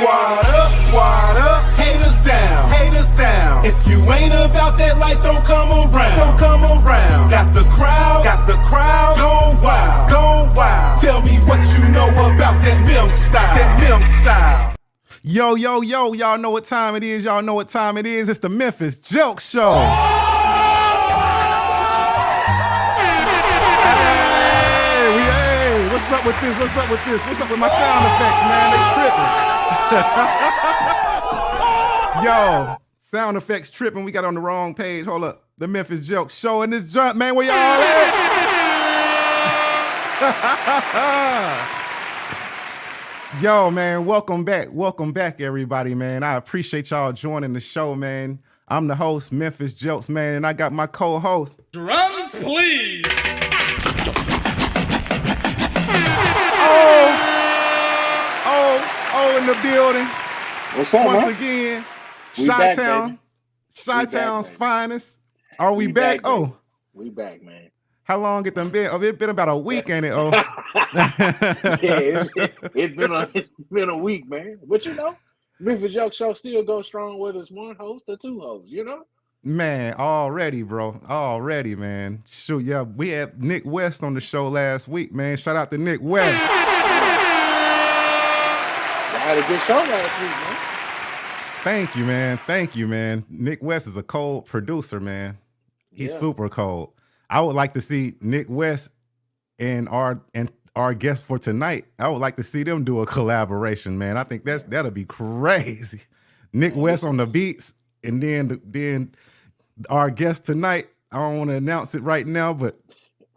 Wad up, haters down, haters down. If you ain't about that life, don't come around, don't come around. Got the crowd, gone wild. Tell me what you know about that milk style, Yo, y'all know what time it is. It's the Memphis Joke Show. Hey, what's up with this? What's up with my sound effects, man? They tripping. Yo, sound effects tripping. We got on the wrong page. Hold up. The Memphis Joke Show in this jump, man. Where y'all at? Yo, man, welcome back, everybody, man. I appreciate y'all joining the show, man. I'm the host, Memphis Jokes, man, and I got my co-host. Drums, please. Oh, in the building. What's up, once man? again, We back, Chi-Town's baby. finest. Are we back? Baby. We back, man. How long it done been? Oh, it's been about a week, ain't it? Oh, Yeah, it's been a week, man. But you know, Memphis Joke Show still goes strong whether it's one host or two hosts, you know? man, already, man. Shoot, yeah, we had Nick West on the show last week, man. Shout out to Nick West. I had a good show last week, man. Thank you, man. Nick West is a cold producer, man. He's super cold. I would like to see Nick West and our guest for tonight. I would like to see them do a collaboration, man. I think that'll be crazy. Nick West on the beats, and then our guest tonight. I don't want to announce it right now, but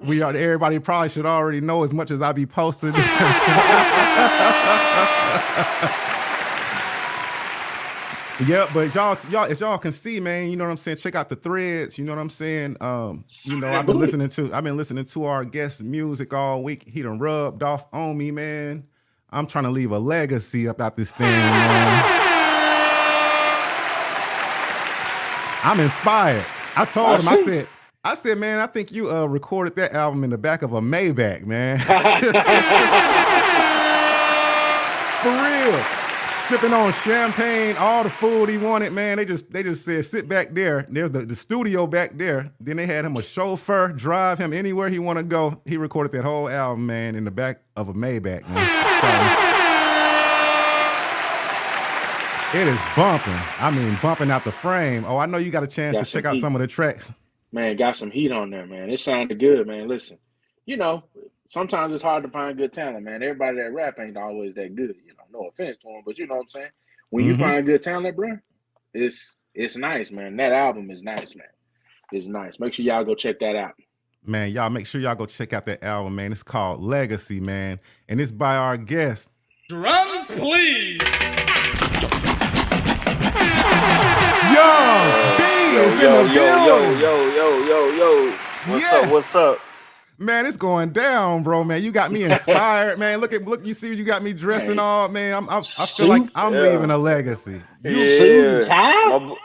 everybody probably should already know as much as I be posting. Yeah, but y'all, as y'all can see, man, you know what I'm saying? Check out the threads, you know what I'm saying? I've been listening to our guest music all week. He done rubbed off on me, man. I'm trying to leave a legacy about this thing, man. I'm inspired. I told him, I said, man, I think you recorded that album in the back of a Maybach, man. For real. Sipping on champagne, all the food he wanted, man. They just said, sit back there. There's the studio back there. Then they had him a chauffeur, drive him anywhere he want to go. He recorded that whole album, man, in the back of a Maybach, man. So, it is bumping. I mean, bumping out the frame. Oh, I know you got a chance to check out some of the tracks. Man, got some heat on there, man. It sounded good, man. Listen, you know, sometimes it's hard to find good talent, man. Everybody that rap ain't always that good, you know. No offense to him, but you know what I'm saying? When you find good talent, bro, it's nice, man. That album is nice, man. It's nice. Make sure y'all go check that out. Man, y'all make sure y'all go check out that album, man. It's called Legacy, man. And it's by our guest. Drums, please. Young B is in the building. Yo. What's up? Man, it's going down, bro, man. You got me inspired, man. Look, you see you got me dressing all, man. I feel like I'm leaving a legacy. Suit and tie? My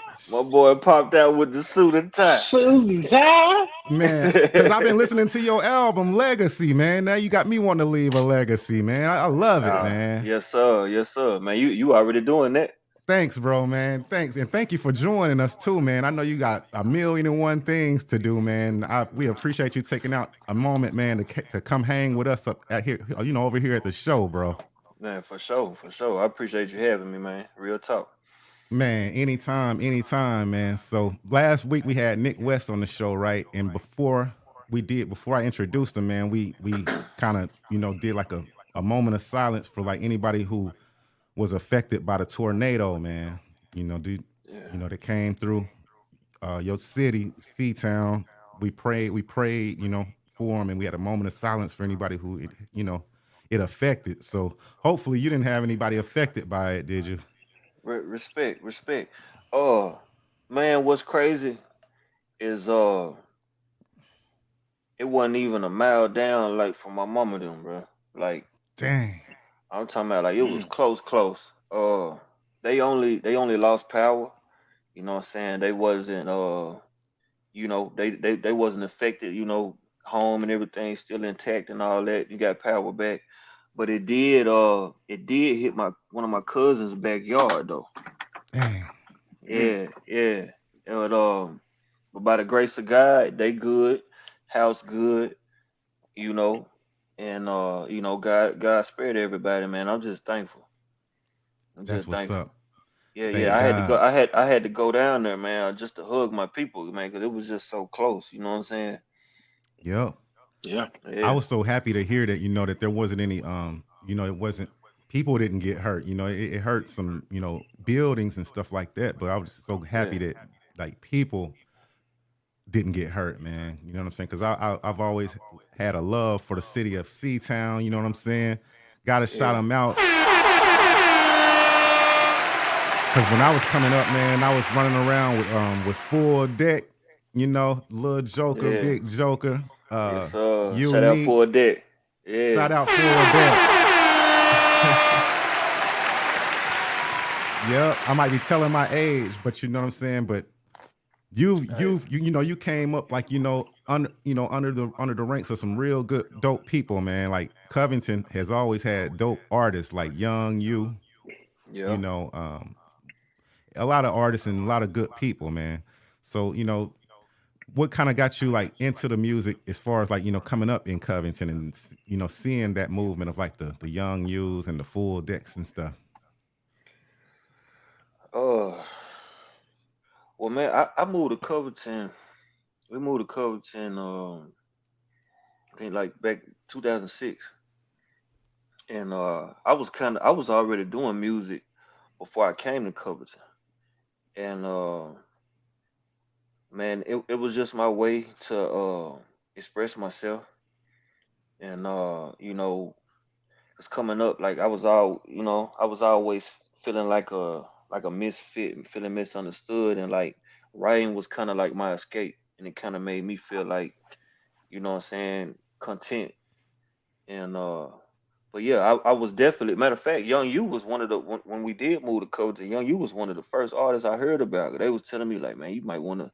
boy popped out with the suit and tie. Suit and tie? Man, because I've been listening to your album, Legacy, man. Now you got me wanting to leave a legacy, man. I love it, man. Yes, sir. Man, you already doing that. Thanks, bro, man. Thanks. And thank you for joining us too, man. I know you got 1,000,001 things to do, man. We appreciate you taking out a moment, man, to come hang with us up at here, you know, over here at the show, bro. Man, for sure. I appreciate you having me, man. Real talk. Man, anytime, man. So last week we had Nick West on the show, right? And before I introduced him, man, we kind of, you know, did like a moment of silence for like anybody who was affected by the tornado, man. You know, you know, that came through your city, C-Town. We prayed, you know, for him, and we had a moment of silence for anybody who, you know, it affected. So hopefully you didn't have anybody affected by it, did you? Respect. Man, what's crazy is it wasn't even a mile down, like from my mama them, bro. Like, dang. I'm talking about like it was close. They only lost power. You know what I'm saying? They wasn't you know, they wasn't affected, you know, home and everything still intact and all that. You got power back. but it did hit my one of my cousins' backyard though. Dang, Mm. Yeah, yeah. And but by the grace of God, they good, house good, you know, and God spared everybody, man. I'm just thankful. I'm that's just what's thankful. up. Yeah, yeah. Thank God. I had to go down there, man, just to hug my people, man, because it was just so close. You know what I'm saying? Yep. Yeah. I Yeah, was so happy to hear that, that there wasn't any it wasn't people didn't get hurt. It hurt some, buildings and stuff like that. But I was so happy yeah, that like people didn't get hurt, man. You know what I'm saying? Because I've always had a love for the city of Seatown. You know what I'm saying? Got to shout yeah, them out. Because when I was coming up, man, I was running around with full deck. Little Joker, yeah. Big Joker, Yes, sir. Shout out Unique. for a deck. Yeah, Shout out full deck. Yep, I might be telling my age, but you know what I'm saying. But hey, you came up like under the ranks of some real good dope people, man. Like Covington has always had dope artists like Young You, you yeah. know, a lot of artists and a lot of good people, man. So what kind of got you like into the music as far as like coming up in Covington and seeing that movement of like the Young Yous and the full decks and stuff. Uh, well, man, I moved to Covington. We moved to Covington. I think like back 2006, and I was already doing music before I came to Covington, and man, it was just my way to express myself, and it's coming up like I was always feeling like a misfit and feeling misunderstood, and like writing was kind of like my escape, and it kind of made me feel like, what I'm saying, content. And but yeah, I was definitely, matter of fact, Young U was one of the when we did move to Coach, Young U was one of the first artists I heard about. They was telling me like, man, you might want to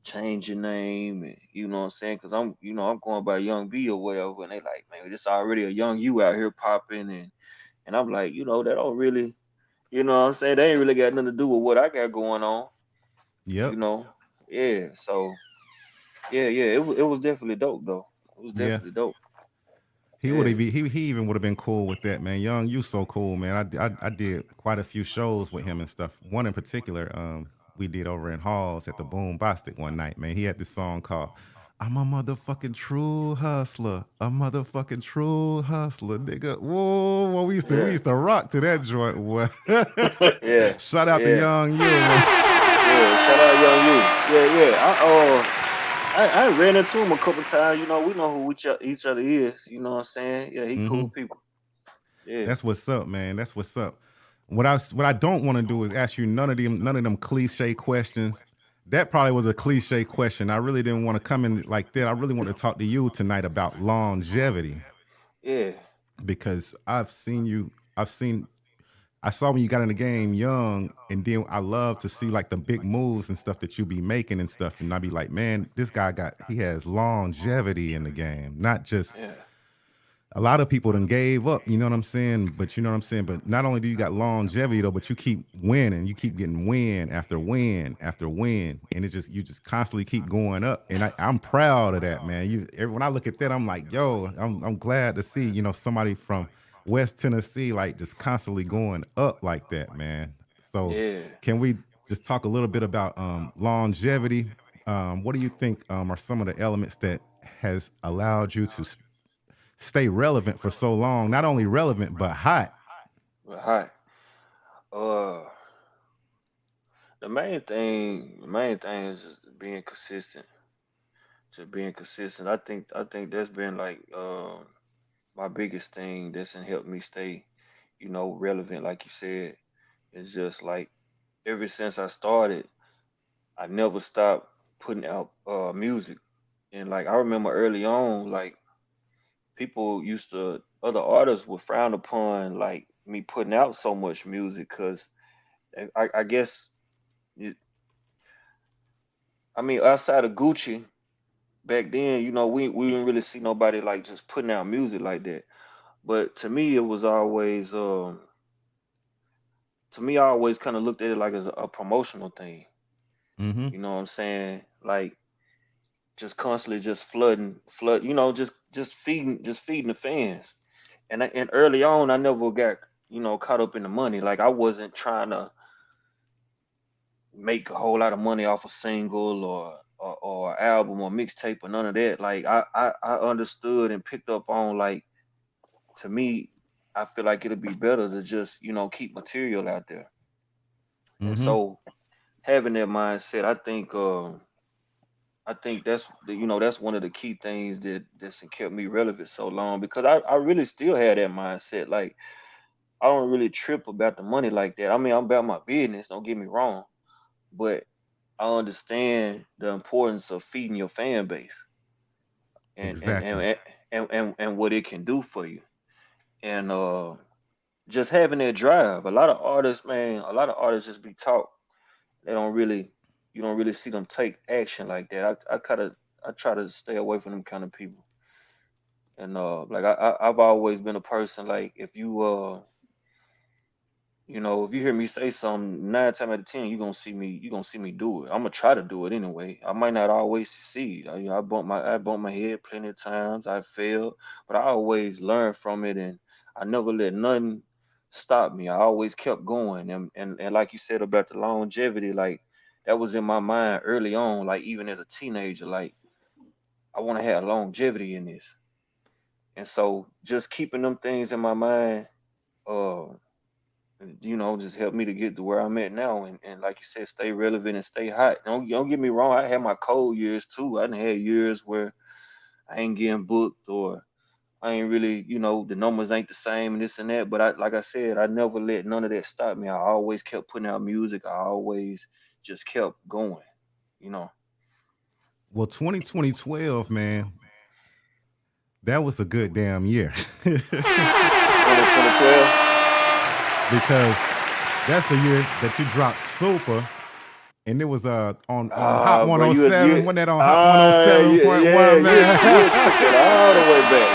change your name, and you know what I'm saying, because I'm going by Young B or whatever, and they like, man, this already a Young U out here popping, and I'm like, that don't really, what I'm saying, they ain't really got nothing to do with what I got going on, you Yep. know. Yeah, so yeah, yeah, it was definitely dope though. It was Yeah. definitely dope. He would Yeah, have he even would have been cool with that, man. Young, you so cool, man. I did quite a few shows with him and stuff. One in particular, we did over in Halls at the Boom Bostic one night, man. He had this song called "I'm a motherfucking true hustler, a motherfucking true hustler, nigga." Whoa, whoa, we yeah, used to rock to that joint. Boy. yeah, Shout out to yeah, Young, you man. yeah. Shout out Young U. Yeah, yeah. I ran into him a couple times. We know who each other is. You know what I'm saying? Yeah, he Hmm. cool people. Yeah, That's what's up, man. That's what's up. What I don't want to do is ask you none of them cliche questions. That probably was a cliche question. I really didn't want to come in like that. I really want to talk to you tonight about longevity yeah, because I saw when you got in the game young, and then I love to see like the big moves and stuff that you be making and stuff, and I be like, man, this guy he has longevity in the game, not just yeah, a lot of people done gave up, you know what I'm saying? But you know what I'm saying? But not only do you got longevity though, but you keep winning. You keep getting win after win after win. And you just constantly keep going up. And I'm proud of that, man. When I look at that, I'm like, yo, I'm glad to see, somebody from West Tennessee like just constantly going up like that, man. So yeah. can we just talk a little bit about longevity? What do you think are some of the elements that has allowed you to stay relevant for so long? Not only relevant, but hot. But hi. Uh, the main thing is just being consistent. Just being consistent. I think that's been like my biggest thing that's helped me stay, relevant. Like you said, it's just like ever since I started, I never stopped putting out music. And like I remember early on, like other artists would frown upon like me putting out so much music because I guess, it, I mean, outside of Gucci back then, we didn't really see nobody like just putting out music like that. But to me, it was always to me, I always kind of looked at it like as a promotional thing. Mm-hmm. You know what I'm saying? Like just constantly just flood. You know, just feeding the fans. And early on, I never got caught up in the money. Like I wasn't trying to make a whole lot of money off a single or album or mixtape or none of that. Like I understood and picked up on like to me, I feel like it'd be better to just keep material out there. And Mm-hmm. so having that mindset, I think that's one of the key things that's kept me relevant so long because I really still had that mindset. Like I don't really trip about the money like that. I mean, I'm about my business. Don't get me wrong, but I understand the importance of feeding your fan base and and Exactly. and and what it can do for you. And just having that drive. A lot of artists, man, a lot of artists just be taught. They don't really, you don't really see them take action like that. I try to stay away from them kind of people. And like I've always been a person like if you hear me say something, 9 times out of 10, you gonna see me do it. I'm gonna try to do it anyway. I might not always succeed. I bumped my head plenty of times. I failed, but I always learned from it, and I never let nothing stop me. I always kept going, and like you said about the longevity, like that was in my mind early on. Like even as a teenager, like I want to have longevity in this, and so just keeping them things in my mind. Uh, just helped me to get to where I'm at now. And like you said, stay relevant and stay hot. Don't get me wrong. I had my cold years too. I done had years where I ain't getting booked or I ain't really, the numbers ain't the same and this and that. But like I said, I never let none of that stop me. I always kept putting out music. I always just kept going, you know. Well, 2012, man, that was a good damn year. 2012. Because that's the year that you dropped Super, and it was on Hot Bro, you 107. Wasn't that on Hot 107.1, you took it man? all the way back.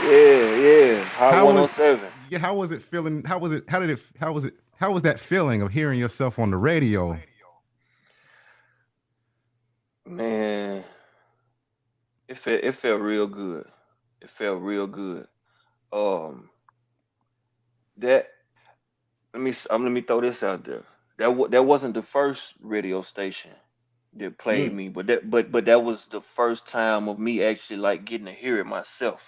Yeah. Hot How was 107. yeah, how was it feeling? How was that feeling of hearing yourself on the radio? Man, it felt real good. It felt real good. Um, that let me throw this out there. That wasn't the first radio station that played Mm. me, but that was the first time of me actually like getting to hear it myself.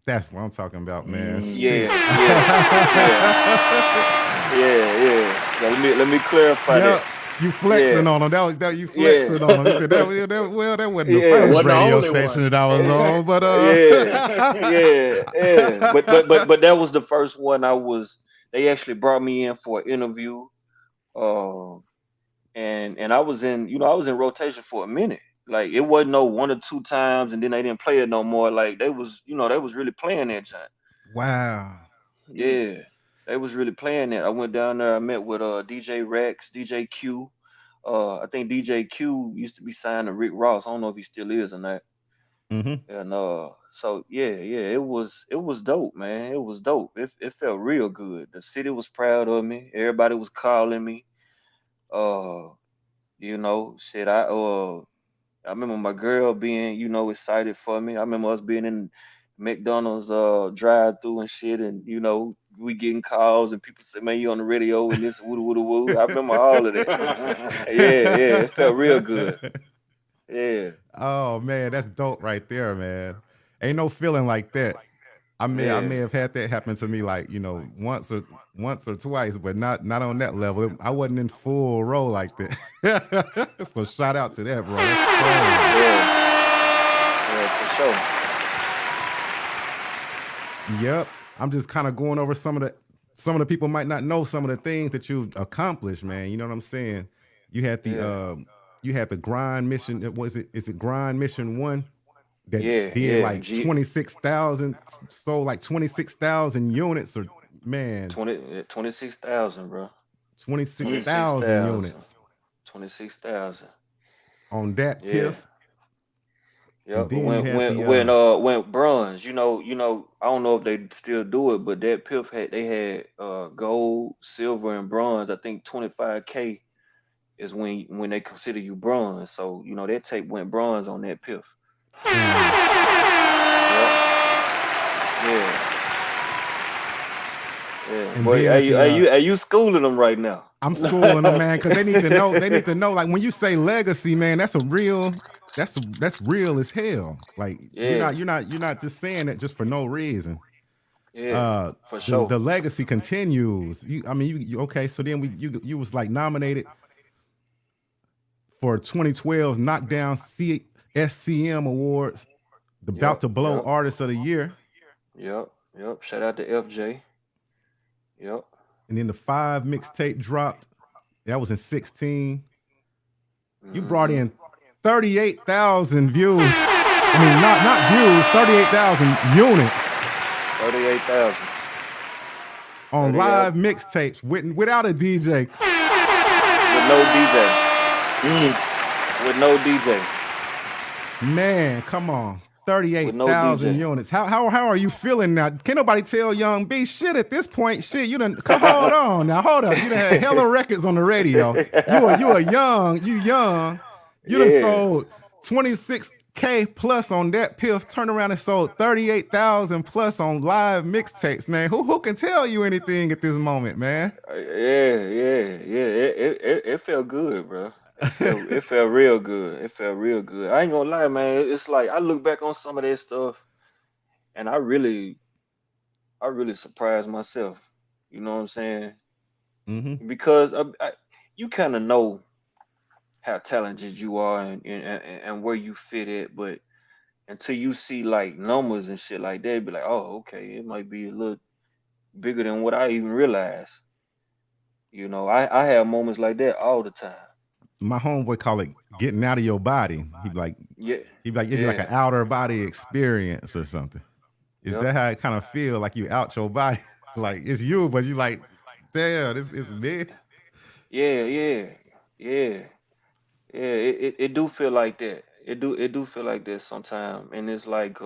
That's what I'm talking about, man. Mm. Shit. Yeah. So let me clarify that. Yep. You flexing Yeah, on them. That you yeah, flexing on them. You said that wasn't the That yeah. first wasn't the radio only station one. that I was on, but Yeah, yeah. But that was the first one I was. They actually brought me in for an interview, uh, and I was in rotation for a minute. Like it wasn't no 1 or 2 times, and then they didn't play it no more. Like they was really playing that joint. wow. Mm. Yeah, they was really playing it. I went down there. I met with DJ Rex, DJ Q. I think DJ Q used to be signed to Rick Ross. I don't know if he still is or not. Mm-hmm. And so yeah, it was dope, man. It was dope. It felt real good. The city was proud of me. Everybody was calling me. Uh, shit. I remember my girl being, excited for me. I remember us being in McDonald's drive through and shit, and we getting calls and people say, "Man, you on the radio?" and this woo woo woo. I remember all of that. Yeah, it felt real good. Yeah, Oh man, that's dope right there, man. Ain't no feeling like that. I may yeah. have had that happen to me like, once or twice, but not on that level. I wasn't in full roll like that. So shout out to that, bro. That's crazy. Yeah, yeah, for sure. Yep. I'm just kind of going over some of the people might not know some of the things that you've accomplished, man. You know what I'm saying? You had the Yeah, grind mission. Was it? Is it grind mission one that did yeah. like 26,000, sold like 26,000 units, or man, 26,000, bro. Twenty six 26,000 thousand. units 26,000. on that Yeah. piff. Yeah, and but then you had the when bronze, I don't know if they still do it, but that Piff had gold, silver, and bronze. I think 25K is when they consider you bronze. So that tape went bronze on that Piff. Yep. Yeah. Yeah. and Boy, then at the are you schooling them right now? I'm schooling them, man, because they need to know. They need to know. Like when you say legacy, man, that's a real. That's real as hell. Like Yeah. you're not just saying it just for no reason. Yeah. Uh, For the sure. the legacy continues. I mean, you okay? So then you was like nominated for 2012's Knockdown SCM Awards, the Bout Yep. to Blow Yep. Artist of the Year, Yep. Yep. Shout out to FJ. Yep. and then the 5 mixtape dropped. That was in 16. You brought Mm-hmm. in 38,000 views. I mean, not views, 38,000 units 38,000. on 38 live mixtapes without a DJ. with no DJ. With no DJ. Man, come on. With no 38,000 DJ. units. How are you feeling now? Can't nobody tell Young B shit at this point. Shit, you done hold on now. Hold up. You done had hella records on the radio. You young. You done Yeah. sold 26K plus on that Piff. Turn around and sold 38,000 plus on live mixtapes, man. Who can tell you anything at this moment, man? Yeah. It felt good, bro. It felt real good. It felt real good. I ain't gonna lie, man. It's like I look back on some of that stuff, and I really surprised myself. You know what I'm saying? Mm-hmm. Because you kind of know how talented you are and where you fit at, but until you see like numbers and shit like that, be like, oh, okay, it might be a little bigger than what I even realized. I have moments like that all the time. My homeboy call it getting out of your body. Yeah, It'd be like an yeah, outer body experience or something. Is yep, that how it kind of feel? Like you out your body, like it's you, but you like, damn, this is me. yeah. Yeah, yeah. It do feel like that. It do feel like that sometimes, and it's like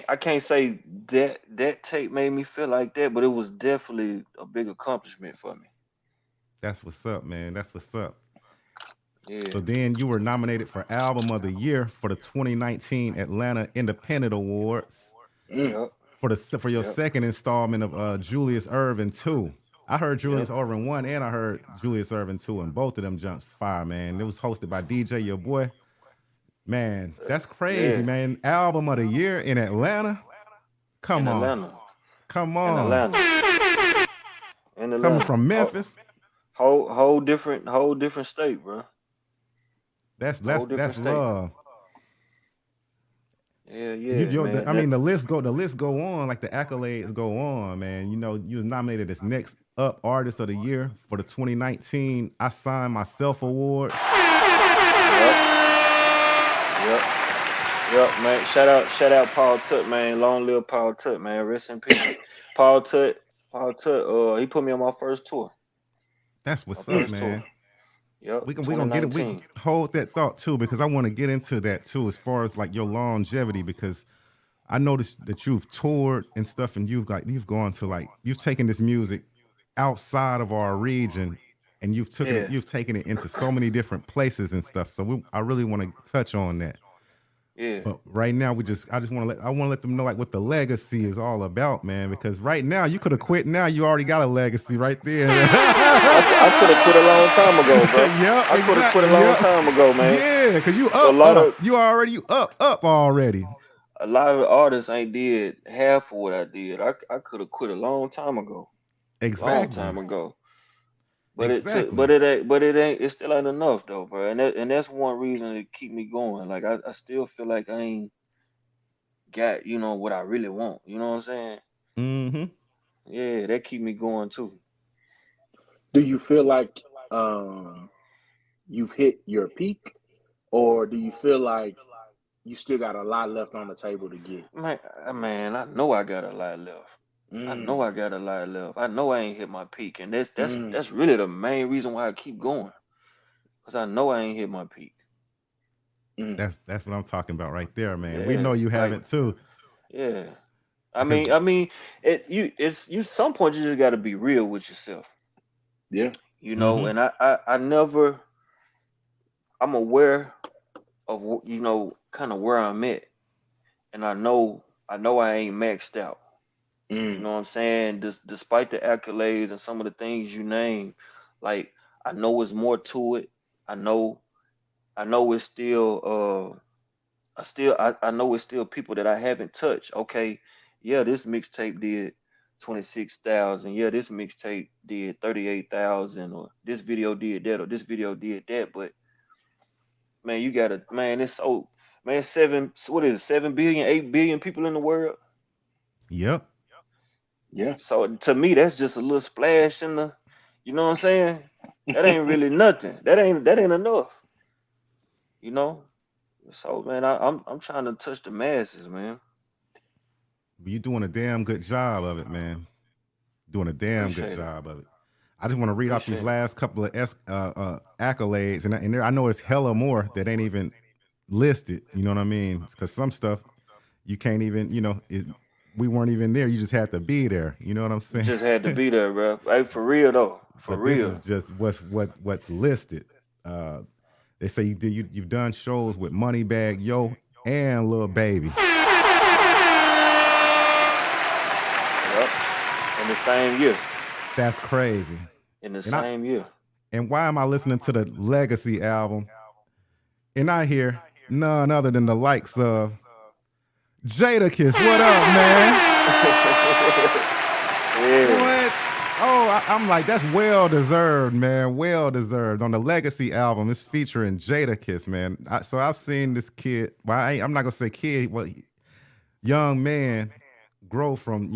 I can't say that tape made me feel like that, but it was definitely a big accomplishment for me. That's what's up, man. That's what's up. Yeah, So then you were nominated for Album of the Year for the 2019 Atlanta Independent Awards Mm. yep, for your yep, second installment of Julius Irvin 2. I heard Julius yep. Irvin 1 and I heard Julius Irvin 2, and both of them jumps fire, man. It was hosted by DJ, your boy. Man, that's crazy, Yeah, man. Album of the Year in Atlanta. in Come on. Atlanta, Come in on. Atlanta, in Coming Atlanta. from Memphis. Whole different state, bro. Whole That's different state. love. Yeah, yeah, I man. mean, the list go on, like the accolades go on, man. You know, you was nominated as Next Up Artist of the Year for the 2019 I Signed Myself Awards. Yep, yep, yep, man. Shout out Paul Tut, man. Long live Paul Tut, man. Rest in peace. Paul Tut, Paul Tut. He put me on my first tour. That's My what's up, first tour. man. Yep, We gonna get it. We 2019. hold that thought too, because I want to get into that too, as far as like your longevity, because I noticed that you've toured and stuff, and you've gone to like you've taken this music outside of our region, and Yeah, you've taken it into so many different places and stuff. So I really want to touch on that. yeah. But right now, I just want to let them know like what the legacy is all about, man. Because right now you could have quit. Now you already got a legacy right there. I could have quit a long time ago, bro. Yep, I could have quit exactly. a long Yep. time ago, man. Yeah, because you A up, lot of You up already. a lot of artists ain't did half of what I did. I could have quit a long time ago. Long Exactly. time ago. But it took, Exactly. but it ain't. It still ain't enough though, bro. And that's one reason to keep me going. Like I still feel like I ain't got what I really want. You know what I'm saying? Mm-hmm. Yeah, that keep me going too. Do you feel like um, you've hit your peak, or do you feel like you still got a lot left on the table to get? Man, I know I got a lot left. I know Mm, I got a lot left. I know I ain't hit my peak, and mm. that's really the main reason why I keep going. Cause I know I ain't hit my peak. Mm. That's what I'm talking about right there, man. We know Yeah, you like haven't too, yeah. because You some point you just got to be real with yourself, Yeah. hmm And I never, I'm aware of kind of where I'm at, and I know I ain't maxed out. You Mm. know what I'm saying? Despite the accolades and some of the things you name, like I know it's more to it. I know I know it's still I know it's still people that I haven't touched. Okay, yeah, this mixtape did 26,000. Yeah, this mixtape did 38,000, or this video did that, or this video did that. But man, you gotta man, it's so man, what is it, 7 billion, 8 billion people in the world. yep, Yeah. So to me, that's just a little splash in the, you know what I'm saying? That ain't really nothing. That ain't enough, you know. So man, I'm trying to touch the masses, man. you doing a damn good job of it, man. Doing a damn good Appreciate it. job of it. I just want to read off these Appreciate it. last couple of accolades, and there, I know it's hella more that ain't even listed. You know what I mean? Because some stuff you can't even, we weren't even there. You just had to be there. You know what I'm You saying? just had to be there, bro. Hey, for real though, for But this is real. just what's listed. Uh, they say you've done shows with Moneybag Yo and Lil Baby. Yep. In the same year. That's crazy. In the And I same year. and why am I listening to the Legacy album and I hear none other than the likes of Jadakiss? What up, man? Yeah. What? Oh, I'm like, that's well deserved, man. Well deserved. On the Legacy album, it's featuring Jadakiss, man. So I've seen this kid. Well, I'm not gonna say kid. Well, young man grow from,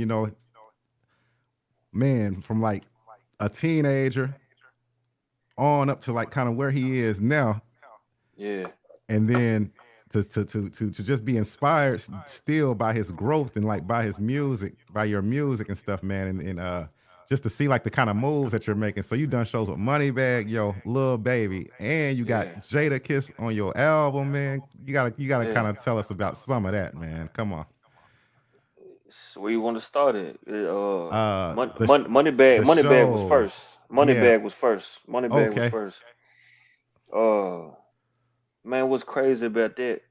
man, from like a teenager on up to like kind of where he is now, Yeah. and then to just be inspired still by his growth and like by his music, by your music and stuff, man, and just to see like the kind of moves that you're making. So you done shows with Moneybag Yo, Lil Baby, and you got Yeah. Jadakiss on your album, man. You gotta kind Yeah. of tell us about some of that, man. Come on. So where you want to start it? The Moneybag was shows, first. yeah, Moneybag was first. Moneybag was okay. first. Uh, man, what's crazy about that?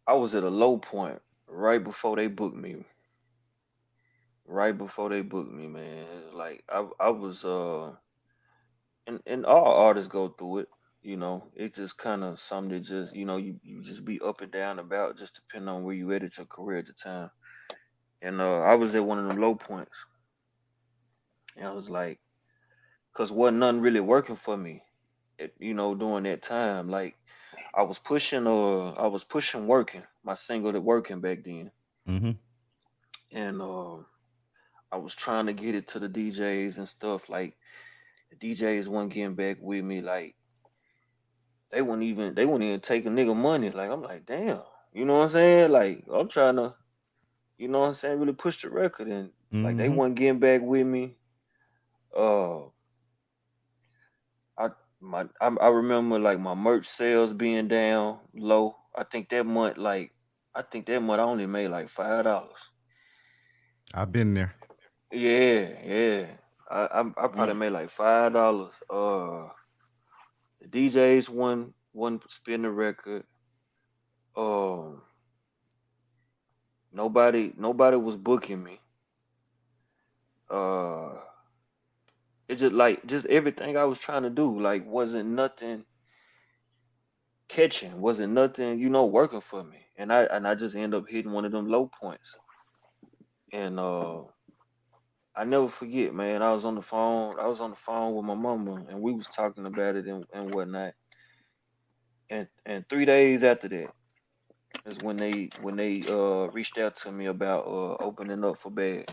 I was at a low point right before they booked me. Right before they booked me, man. Like I was and all artists go through it. It's just kind of something that just you just be up and down about, just depending on where you at your career at the time. And I was at one of them low points, and I was like, cause wasn't nothing really working for me, during that time. Like I was pushing working my single to working back then, Mm-hmm. and I was trying to get it to the DJs and stuff. Like the DJs weren't getting back with me. Like they wouldn't even take a nigga money. Like I'm like, damn, you know what I'm saying? Like I'm trying to, you know what I'm saying, really push the record, and like they Mm-hmm. weren't getting back with me. Uh, I remember like my merch sales being down low. I think that month I only made like $5. I've been there. Yeah, yeah. I probably Mm. made like $5. The DJs one spin the record. Um, nobody was booking me. Uh, it just everything I was trying to do like wasn't nothing catching, wasn't nothing working for me, and I just end up hitting one of them low points. And I never forget, man. I was on the phone with my mama, and we was talking about it and whatnot. And 3 days after that is when they reached out to me about opening up for bad.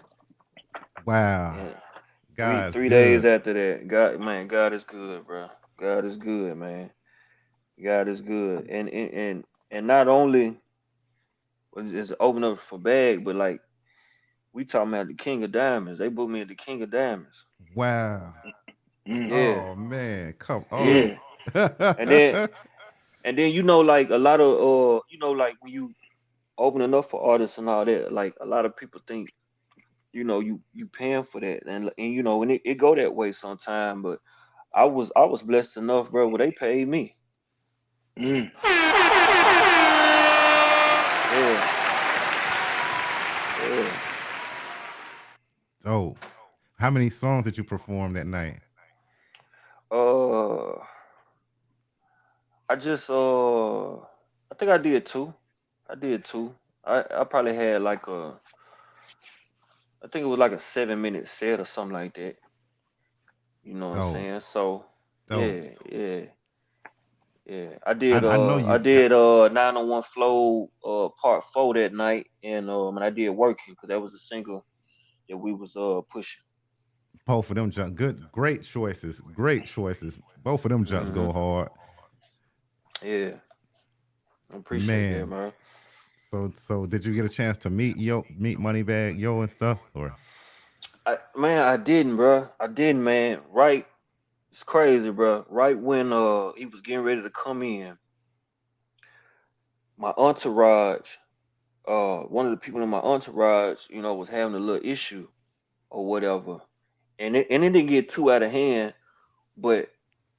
Wow. And three God's three days good. after that, God is good, bro. God is good, man. God is good. And not only was it open up for bag, but like we talking about the King of Diamonds. They booked me at the King of Diamonds. Wow. Mm. Yeah, Oh man, come on. yeah. And then And then like a lot of like when you opening up for artists and all that, like a lot of people think you paying for that, and it go that way sometime. But I was blessed enough, bro, where they paid me. Mm. Yeah, yeah. So, how many songs did you perform that night? Uh, I just I think I did two. I did two. I probably had like I think it was like a 7 minute set or something like that. You know what I'm So, saying? So so yeah, yeah, yeah. I I, did I know I you. did 901 Flow part 4 that night, and I did Working because that was a single that we was pushing. Both of them jump good, great choices, great choices. Both of them jumps Hmm. go hard, Yeah, I appreciate that, man. man. So did you get a chance to meet Moneybag Yo and stuff, or? Man, I didn't, bro. I didn't, man. Right, it's crazy, bro. Right when he was getting ready to come in, my entourage, one of the people in my entourage, was having a little issue or whatever, and it didn't get too out of hand, but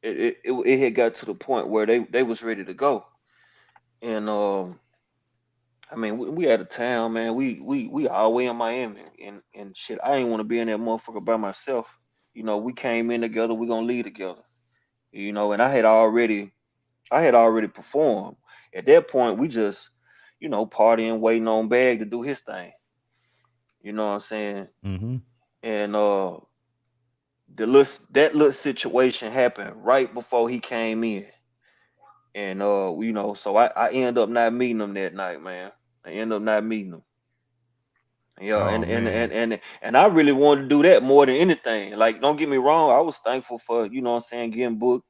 it had got to the point where they was ready to go, and I mean we out of town, man. We all the way in Miami, and shit. I ain't want to be in that motherfucker by myself. We came in together. We gonna leave together. And I had already performed. At that point, we just partying, waiting on Bag to do his thing. You know what I'm saying? Mm-hmm. And that little situation happened right before he came in, and so I end up not meeting him that night, man. I end up not meeting him. Yeah, and Oh and man. and and and I really wanted to do that more than anything. Like, don't get me wrong, I was thankful for what I'm saying, getting booked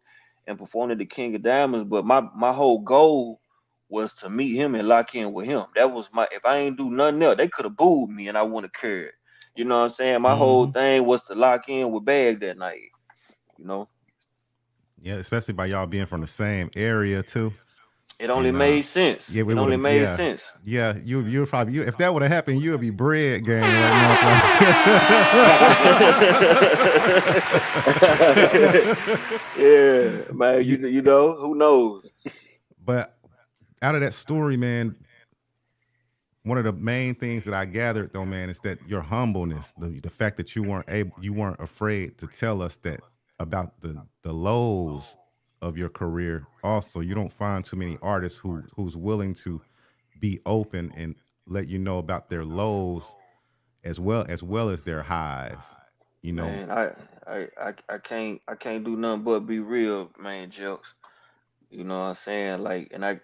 and performing at the King of Diamonds, but my whole goal was to meet him and lock in with him. That was my if I ain't do nothing else, they could have booed me and I wouldn't have cared. You know what I'm saying? My whole Mm-hmm. thing was to lock in with Bag that night. You know, Yeah, especially by y'all being from the same area too. it only And made sense. yeah, we It would only have. made Yeah, sense. yeah. You would probably if that would have happened, you would be bread gang right now. Yeah, man. You, Who knows? but out of that story, man, one of the main things that I gathered though, man, is that your humbleness, the fact that you weren't afraid to tell us that about the lows of your career. Also, you don't find too many artists who's willing to be open and let you know about their lows as well as their highs. You know. Man, I can't do nothing but be real, man, jokes. You know what I'm saying? Like, and I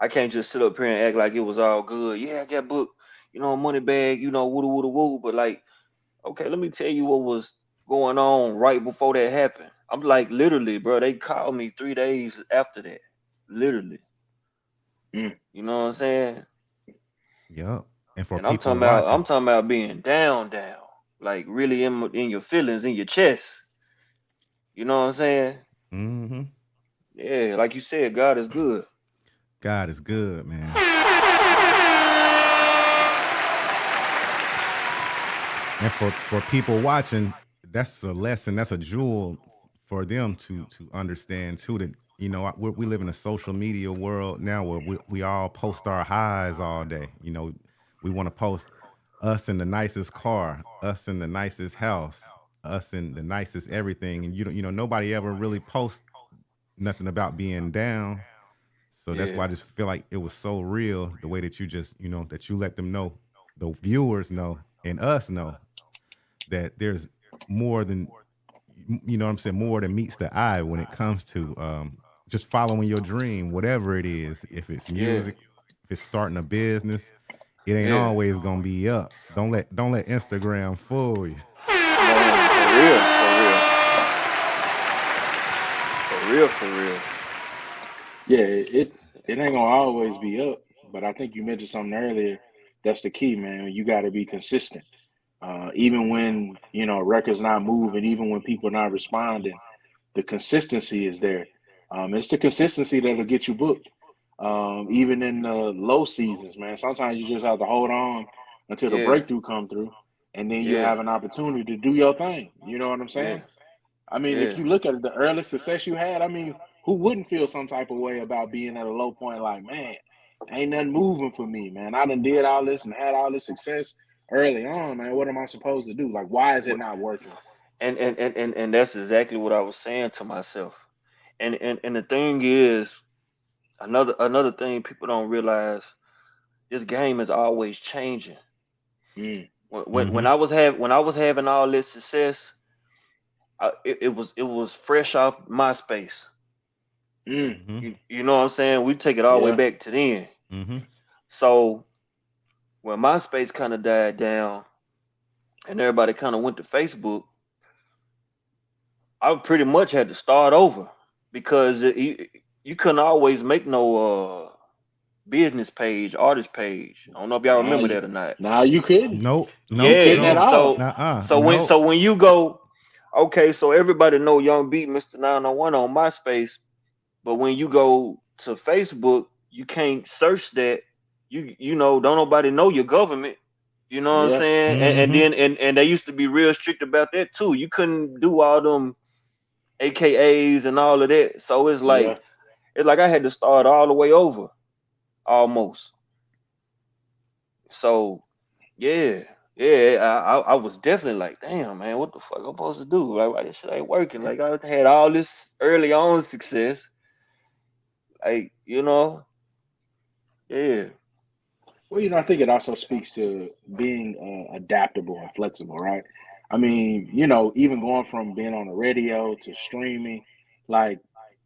can't just sit up here and act like it was all good. Yeah, I got booked, money bag, woulda woulda woo. But like, okay, let me tell you what was going on right before that happened. I'm like, literally, bro, they called me 3 days after that. Literally. Mm. You know what I'm saying? Yep. And for And I'm people talking about watching, I'm talking about being down, down. Like really in your feelings, in your chest. You know what I'm saying? hmm Yeah, like you said, God is good. God is good, man. And for people watching, that's a lesson. That's a jewel for them to understand too. That we live in a social media world now where we all post our highs all day. We want to post us in the nicest car, us in the nicest house, us in the nicest everything, and nobody ever really posts nothing about being down. So that's why I Yeah, just feel like it was so real the way that you just that you let them know, the viewers know, and us know that there's more than what I'm saying, more than meets the eye when it comes to just following your dream, whatever it is. If it's yeah, music, if it's starting a business, it ain't yeah. always gonna be up. Don't let Instagram fool you. Man, for real, for real, for real, for real. Yeah, it ain't gonna always be up, but I think you mentioned something earlier. That's the key, man. You got to be consistent. Even when records not moving, even when people not responding, the consistency is there. It's the consistency that'll get you booked. Even in the low seasons, man. Sometimes you just have to hold on until the Yeah, breakthrough come through, and then you yeah, have an opportunity to do your thing. You know what I'm yeah, saying? I mean, if yeah. you look at the early success you had, I mean, who wouldn't feel some type of way about being at a low point? Like, man, ain't nothing moving for me, man. I done did all this and had all this success early on, man. What am I supposed to do? Like, why is it What- not working? and that's exactly what I was saying to myself. And the thing is, another thing people don't realize, this game is always changing. Mm, When I was having all this success, it was fresh off MySpace. mm, Mm-hmm. You know what I'm saying? We take it all the way yeah, back to then. Mm-hmm. So when MySpace kind of died down and everybody kind of went to Facebook, I pretty much had to start over because you couldn't always make no business page, artist page. I don't know if y'all nah, remember you, that or not. nah, you couldn't. Nope. You Nope. couldn't at Yeah. Sure. all. Nope. So when you go, okay, so everybody know Young Beat Mr. 901 on MySpace, but when you go to Facebook, you can't search that. You know, don't nobody know your government. You know what I'm Yeah, saying? And Mm-hmm. then and they used to be real strict about that too. You couldn't do all them AKAs and all of that. So yeah. it's like I had to start all the way over almost. So yeah, yeah, I was definitely like, damn man, what the fuck I'm supposed to do? Like why this shit ain't working? Like I had all this early on success. Like, yeah, Well, I think it also speaks to being adaptable and flexible, right? I mean, even going from being on the radio to streaming, like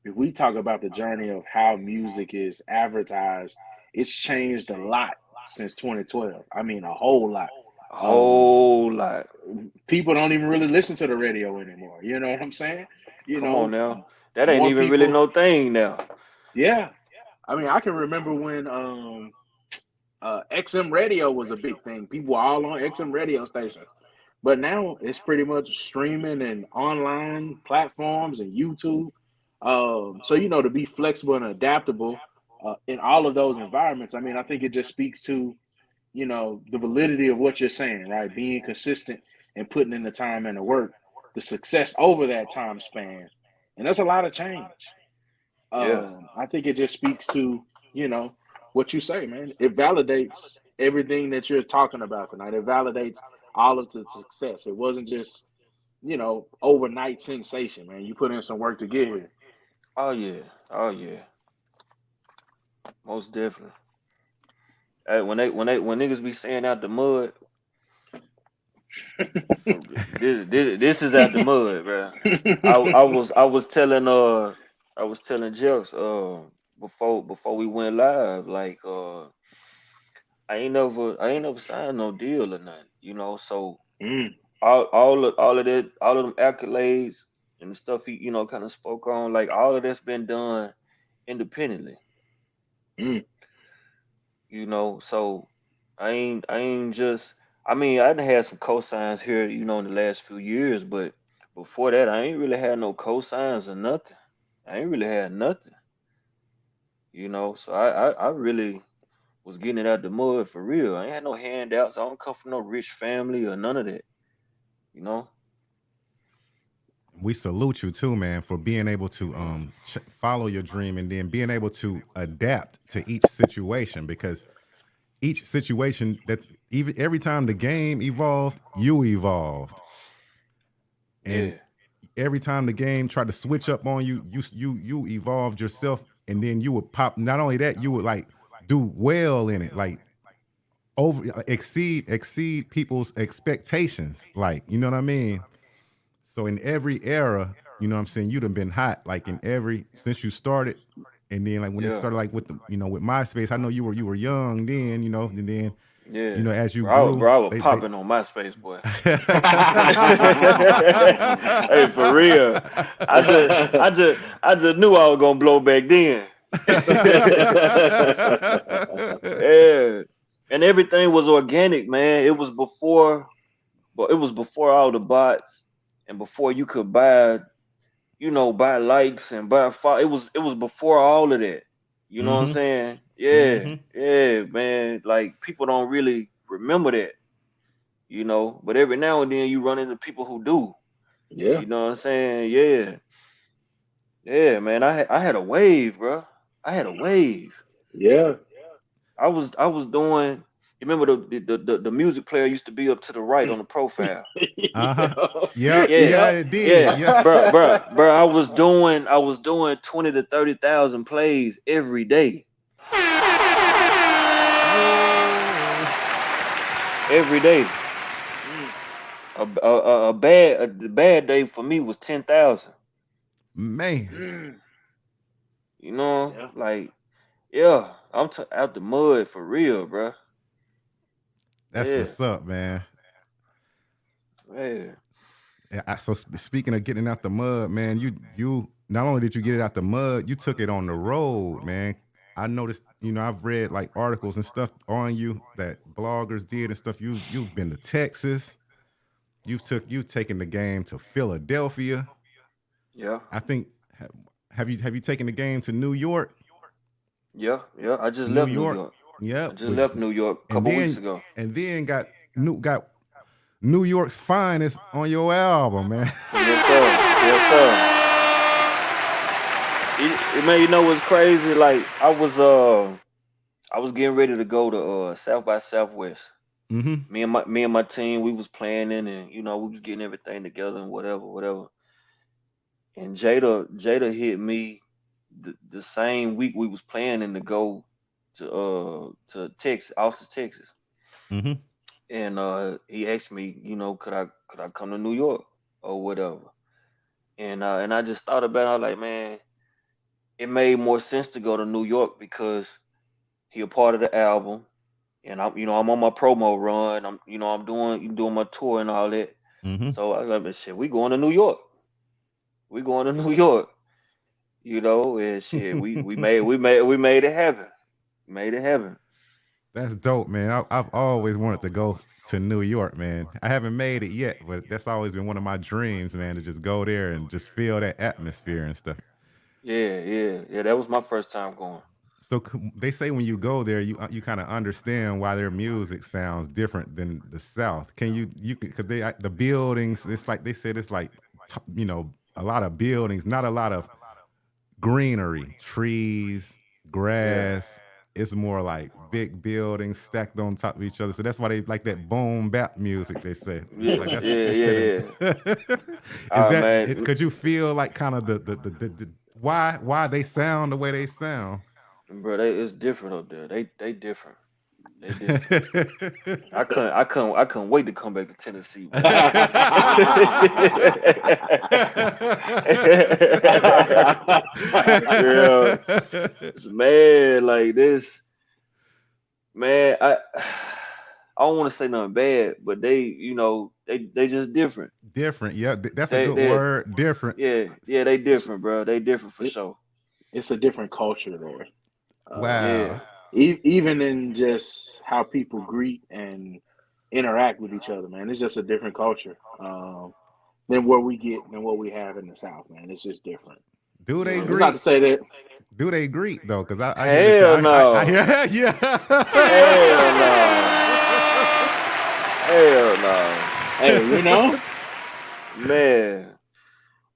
if we talk about the journey of how music is advertised, it's changed a lot since 2012. I mean, a whole lot. a Um, whole lot. People don't even really listen to the radio anymore. You know what I'm saying? You Come on know, now. That ain't more even really people. no thing now. Yeah. I mean, I can remember when XM radio was a big thing. People were all on XM radio stations. But now it's pretty much streaming and online platforms and YouTube. So, to be flexible and adaptable in all of those environments, I mean, I think it just speaks to, the validity of what you're saying, right? Being consistent and putting in the time and the work, the success over that time span. And that's a lot of change. Yeah. I think it just speaks to, what you say, man. It validates everything that you're talking about tonight. It validates all of the success. It wasn't just, overnight sensation, man. You put in some work to get here. Oh yeah. Oh yeah. Most definitely. Hey, when niggas be saying out the mud, for this is out the mud, bro. I was telling Jeff before we went live, like I ain't never signed no deal or nothing, so Mm, all of them accolades and the stuff he kind of spoke on, like all of that's been done independently, mm, so I ain't just, I mean, I done had some cosigns here, in the last few years, but before that I ain't really had no cosigns or nothing. I ain't really had nothing, so I really was getting it out the mud for real. I ain't had no handouts. I don't come from no rich family or none of that, you know. We salute you too, man, for being able to follow your dream and then being able to adapt to each situation because each situation that even every time the game evolved, you evolved. And Yeah, every time the game tried to switch up on you, you evolved yourself and then you would pop, not only that, you would like do well in it, like over exceed people's expectations. Like, you know what I mean? So in every era, you know what I'm saying, you'd have been hot, like in every since you started. And then like when it yeah, started like with the, with MySpace, I know you were young then, and then, yeah. as you Bro, grew, I was they popping on MySpace, boy. Hey, for real. I just knew I was gonna blow back then. Yeah, and everything was organic, man. It was before all the bots, and before you could buy, by likes and by it was before all of that. You know what I'm Mm-hmm. saying? Yeah, Mm-hmm. yeah, man. Like people don't really remember that, but every now and then you run into people who do. Yeah, You know what I'm saying? Yeah, yeah, man. I had a wave, bro. I had a wave. yeah. I was doing. You remember the music player used to be up to the right on the profile. Uh-huh. Yeah. Yep. Yeah, Yeah, Yep. it did. yeah, Yeah. bro. I was doing 20 to 30,000 plays every day, Whoa. every day. Mm, A bad day for me was 10,000. Man, mm. Yeah. Like yeah, out the mud for real, bro. that's Yeah, what's up, man. yeah, Yeah, so speaking of getting out the mud, man, you not only did you get it out the mud, you took it on the road, man. I noticed, I've read like articles and stuff on you that bloggers did and stuff. You've been to Texas. You've taken the game to Philadelphia. yeah, I think have you taken the game to New York? yeah. I just New left New York. York. I Yep. just left New York a And couple weeks then ago. got New York's finest on your album, man. Yes, sir. Yes, sir. Man, you know what's crazy? Like I was getting ready to go to South by Southwest. Mm-hmm. Me and my team, we was planning and we was getting everything together and whatever, whatever. And Jada hit me the same week we was planning to go to Texas, Austin, Texas. Mm-hmm. And he asked me, could I come to New York or whatever. And I just thought about it. I was like, man, it made more sense to go to New York because he a part of the album, and I'm on my promo run. I'm doing my tour and all that. Mm-hmm. So I was like, shit, we going to New York. We going to New York. And shit, we made it happen. Made it happen. That's dope, man. I've always wanted to go to New York, man. I haven't made it yet, but that's always been one of my dreams, man, to just go there and just feel that atmosphere and stuff. Yeah, yeah, yeah. That was my first time going. So they say when you go there, you kind of understand why their music sounds different than the South. Can you because the buildings, it's like they said it's like a lot of buildings, not a lot of greenery, trees, Yeah, grass. It's more like big buildings stacked on top of each other. So that's why they like that boom bap music. They say it's yeah, like that's yeah, instead yeah, yeah. of is Ah, that man, could you feel like kind of the why they sound the way they sound? bro, it's different up there. They different. They different. I couldn't wait to come back to Tennessee, boy. Yeah, man, like this, man. I don't want to say nothing bad, but they just different. Different, yeah, that's a They good they word. Different. yeah, yeah, they different, bro. They different for It, sure. it's a different culture there. Yeah, Wow. Even in just how people greet and interact with each other, man. It's just a different culture than what we have in the South, man. It's just different. Do they yeah. It's not to greet? say that. Do they greet though? Because I hear Hell I no. hear Hell yeah. no. Hell no. Hey, Man.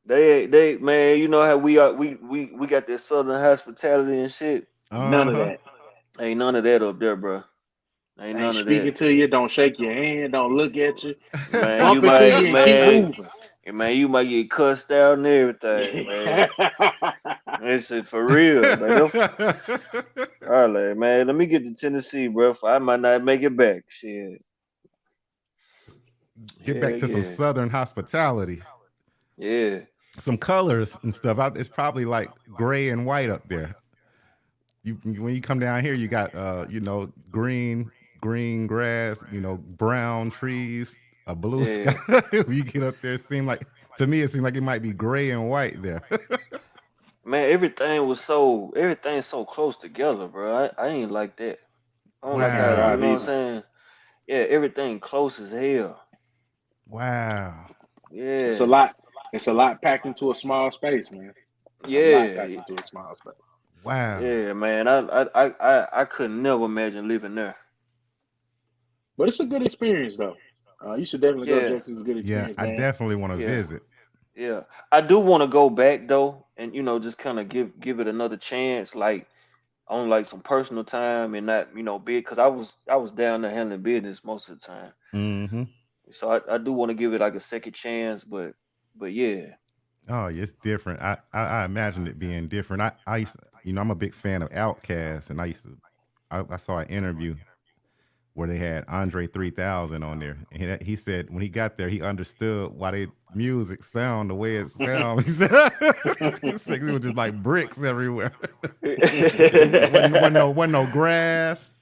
They man, you know how we are we got this southern hospitality and shit. none of Uh-huh. that. Ain't none of that up there, bro. Ain't Ain't none of that. speaking to you. Don't shake your hand. Don't look at you. Man, you Bump into might you and keep man, moving. you might get cussed out and everything, man. This is for real, man. All right, man. Let me get to Tennessee, bro. I might not make it back. Shit. Get Hell back to some yeah. southern hospitality. Yeah. Some colors and stuff. It's probably like gray and white up there. When you come down here, you got green grass, brown trees, a blue sky. Yeah. When you get up there, to me it seemed like it might be gray and white there. Man, everything's so close together, bro. I ain't like that. I don't I like can't how, you Wow. drive know what I'm either. saying? Yeah, everything close as hell. Wow. It's a Yeah. lot. It's a lot packed into a small space, man. A lot packed Yeah, into a small space. Wow. yeah, man. I could never imagine living there. But it's a good experience, though. You should definitely go. Yeah, Jackson's a good Yeah, experience, I man. definitely want to yeah, visit. yeah. I do want to go back though, and just kind of give it another chance, like on like some personal time and not big, because I was down there handling business most of the time. Mm-hmm. So I do want to give it like a second chance, but yeah, Oh, yeah, it's different. I imagined it being different. I used to, I'm a big fan of Outkast, and I saw an interview where they had Andre 3000 on there. And he said when he got there, he understood why they music sound the way it sounds. He said it was just like bricks everywhere. wasn't no grass.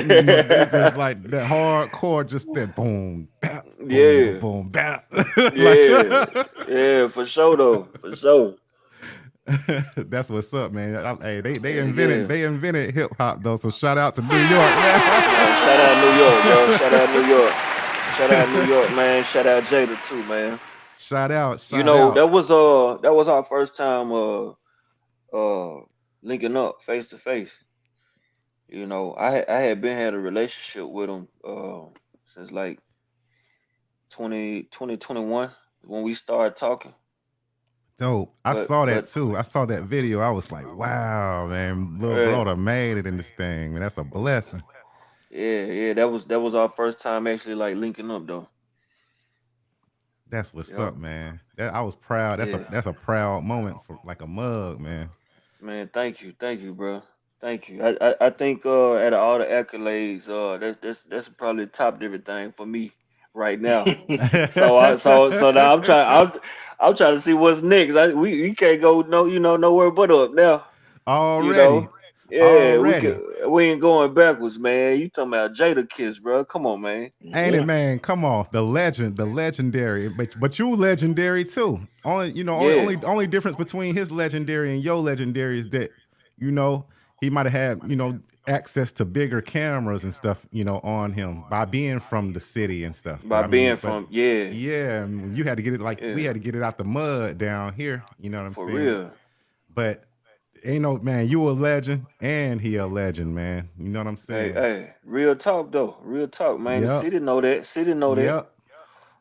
It's just like that hardcore, just that boom, bap, boom, yeah, boom, bap. yeah, yeah, for sure though, for sure. That's what's up, man. Hey, they Yeah, yeah. invented hip hop though. So shout out to New York, man. Shout out New York, yo. Shout out New York. Shout out New York, man. Shout out Jada too, man. Shout out, You shout know, out. that was our first time linking up face to face. I had been had a relationship with him since like 2021 when we started talking. Dope. I But saw that but too. I saw that video. I was like, wow, man, little uh, brother made it in this thing, man. That's a blessing. yeah, that was our first time actually like linking up though. That's what's Yep. up, man. I was proud. Yeah. That's a proud moment for like a mug, man. Man, thank you, bro. Thank you. I think out of all the accolades, that's probably topped everything for me right now. So now I'm trying to see what's next. We can't go nowhere but up now. You Already, know, yeah, already. we ain't going backwards, man. You talking about Jada Kiss, bro? Come on, man. Ain't it, Yeah. man? Come on, the legendary. But you legendary too. Only Yeah, only difference between his legendary and your legendary is that you know he might have had access to bigger cameras and stuff on him by being from the city and stuff. But by I mean, being but from yeah, yeah, you had to get it like we yeah, had to get it out the mud down here. You know what I'm for saying? real. But ain't no man, you a legend and he a legend, man. You know what I'm Hey, saying? hey, real talk though. Real talk, man. The Yep, city know that. City know that. yep.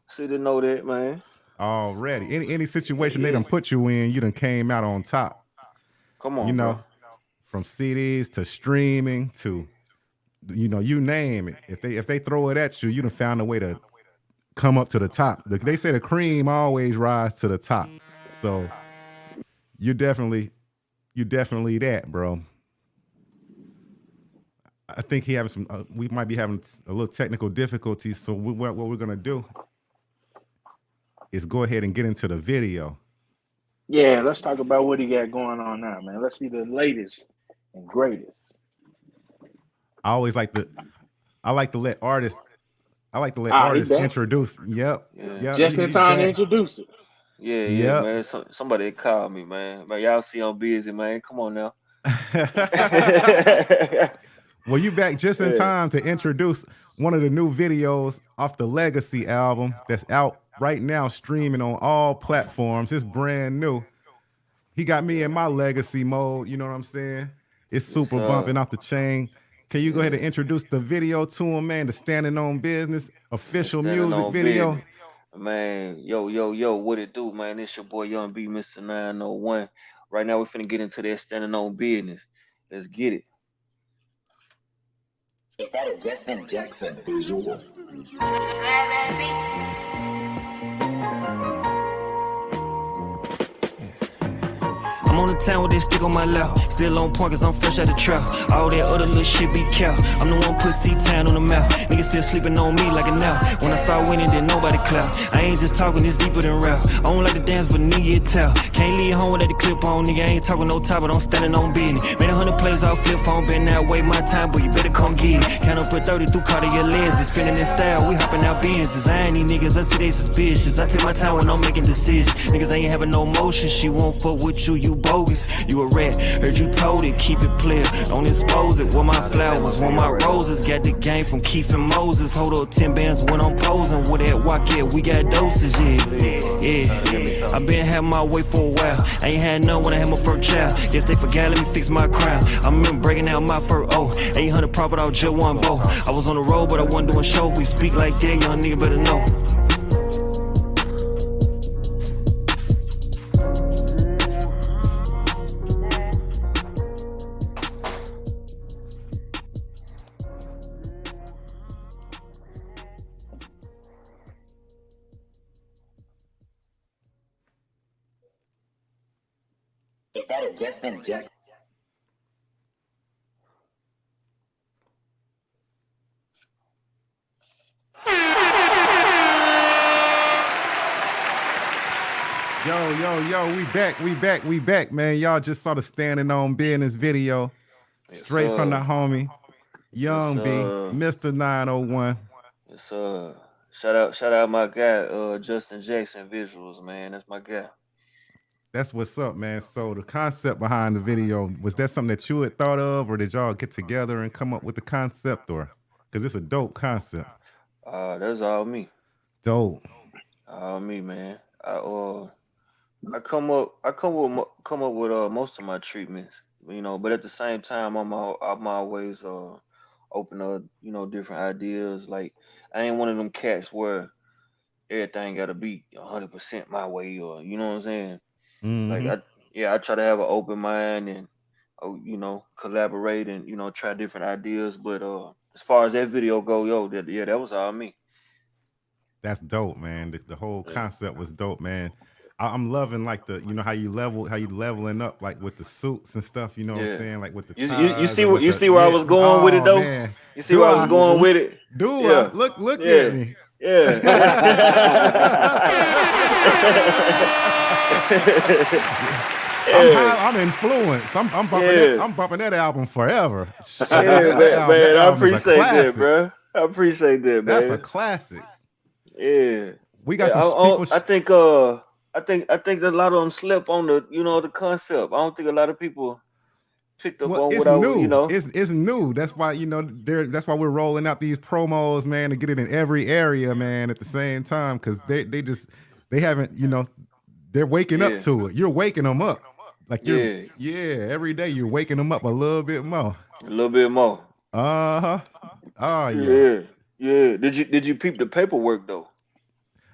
City know that, man. Already. Any Yeah, situation they yeah. done put you in, you done came out on top. Come You on, bro. know, from CDs to streaming to you name it. If they throw it at you, you done found a way to come up to the top. They say the cream always rise to the top. So you definitely that, bro. I think he having some. We might be having a little technical difficulties. So what we're gonna do is go ahead and get into the video. Yeah, let's talk about what he got going on now, man. Let's see the latest and greatest. I always like to. I like to let artists. I like to let He artists back. introduce. Yep, Yeah. yep. Just in He's time to back. introduce it. Yeah, yeah, Yep. man. Somebody called me, man. Man, y'all see I'm busy, man. Come on now. Well, you back just in Yeah. time to introduce one of the new videos off the Legacy album that's out right now, streaming on all platforms. It's brand new. He got me in my legacy mode. You know what I'm saying? It's Yes, super bumping off the chain. Can you go ahead Yeah. and introduce the video to him, man? The Standing on Business And official standing music on video. business. Man, yo, what it do, man? It's your boy Young B, Mr. 901. Right now, we're finna get into that standing on business. Let's get it. Is that a Justin Jackson visual? I'm on the town with that stick on my lap. Still on point cause I'm fresh out the trap. All that other little shit be cap. I'm the one put C-Town on the map. Niggas still sleeping on me like a nap. When I start winning, then nobody clap. I ain't just talking, it's deeper than rap. I don't like to dance, but nigga, it tell. Can't leave home without the clip on, nigga. I ain't talking no top, but I'm standing on business. Made 100 plays off flip phone, been that way my time, but you better come get it. Count up at 30 through Cartier lenses. Spinning in style, we hopping out Benzes. I ain't these niggas, I see they suspicious. I take my time when I'm making decisions. Niggas ain't having no motion, she won't fuck with you, you bogus. You a rat, heard you told it, keep it clear. Don't expose it. Where my flowers, where my roses. Got the game from Keith and Moses. Hold up 10 bands when I'm posing. With that walk, yeah, we got doses, yeah. I been having my way for a while. I ain't had none when I had my first child. Yes, they forgot, let me fix my crown. I remember breaking out my first 800 profit out just one bow. I was on the road, but I wasn't doing show. We speak like that, young nigga better know. Is that a Justin Jackson? Yo, we back, man. Y'all just saw the Standing on Business video. Straight from the homie, Young B, Mr. 901. Yes, shout out my guy, Justin Jackson Visuals, man. That's my guy. That's what's up, man. So the concept behind the video, was that something that you had thought of, or did y'all get together and come up with the concept, or because it's a dope concept? That's all me. Dope. All me, man. I come up with most of my treatments, but at the same time I'm always open to different ideas. Like I ain't one of them cats where everything gotta be 100% my way, or you know what I'm saying. Like I try to have an open mind and collaborate and try different ideas. But as far as that video go, that was all me. That's dope, man. The whole concept was dope, man. I'm loving like the how you leveling up like with the suits and stuff. You know what I'm saying, like with the ties. You see where I was going with it though. Man. You see where I was going with it. I? Look at me. Yeah. I'm influenced. I'm bumping that album forever. Man, I appreciate that, bro. I appreciate that, man. That's a classic. Yeah. We got some people. I think a lot of them slept on the concept. I don't think a lot of people picked up on it's what new. It's new. That's why that's why we're rolling out these promos, man, to get it in every area, man, at the same time, because they haven't they're waking up to it. You're waking them up. Like every day you're waking them up a little bit more. A little bit more. Oh yeah. Yeah. Did you peep the paperwork though?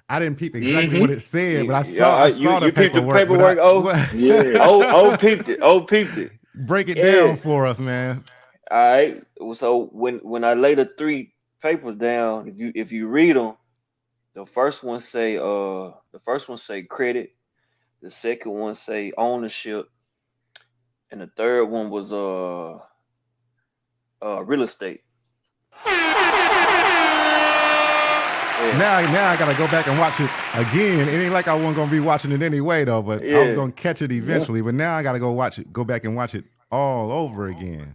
I didn't peep exactly what it said, but I saw the paperwork. Peeped the paperwork. Peeped it. Peeped it. Break it down for us, man. All right. So when I lay the 3 papers down, if you read them, the first one say credit, the second one say ownership, and the third one was real estate. Now I gotta go back and watch it again. It ain't like I wasn't gonna be watching it anyway though, but I was gonna catch it eventually. But now I gotta go back and watch it all over again.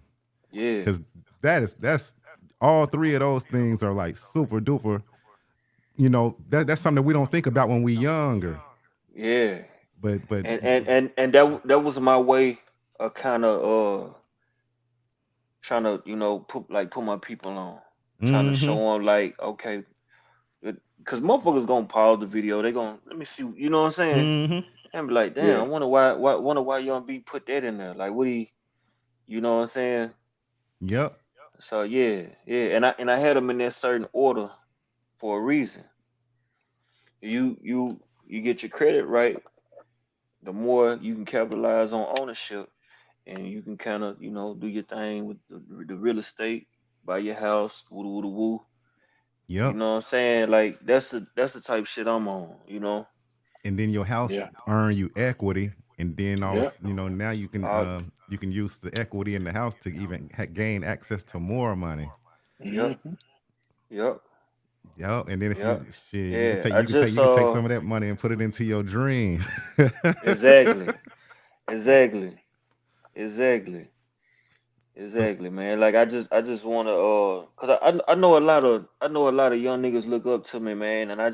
Yeah, because that's all 3 of those things are like super duper. That's something that we don't think about when we younger. Yeah, but and that was my way of kind of trying to put my people on, trying to show them like, okay. Because motherfuckers gonna pause the video. They gonna let me see. You know what I'm saying? And be like, damn, I wonder why Young B put that in there. Like, what you know what I'm saying? Yep. So yeah, and I had them in that certain order for a reason. You get your credit right, the more you can capitalize on ownership, and you can kind of do your thing with the real estate, buy your house, woo. Yep. You know what I'm saying? Like that's the type of shit I'm on, And then your house earn you equity, and then now you can use the equity in the house to even gain access to more money. Yep. And then if you can take some of that money and put it into your dream. Exactly, man. Like I just want to, cause I know a lot of young niggas look up to me, man, and I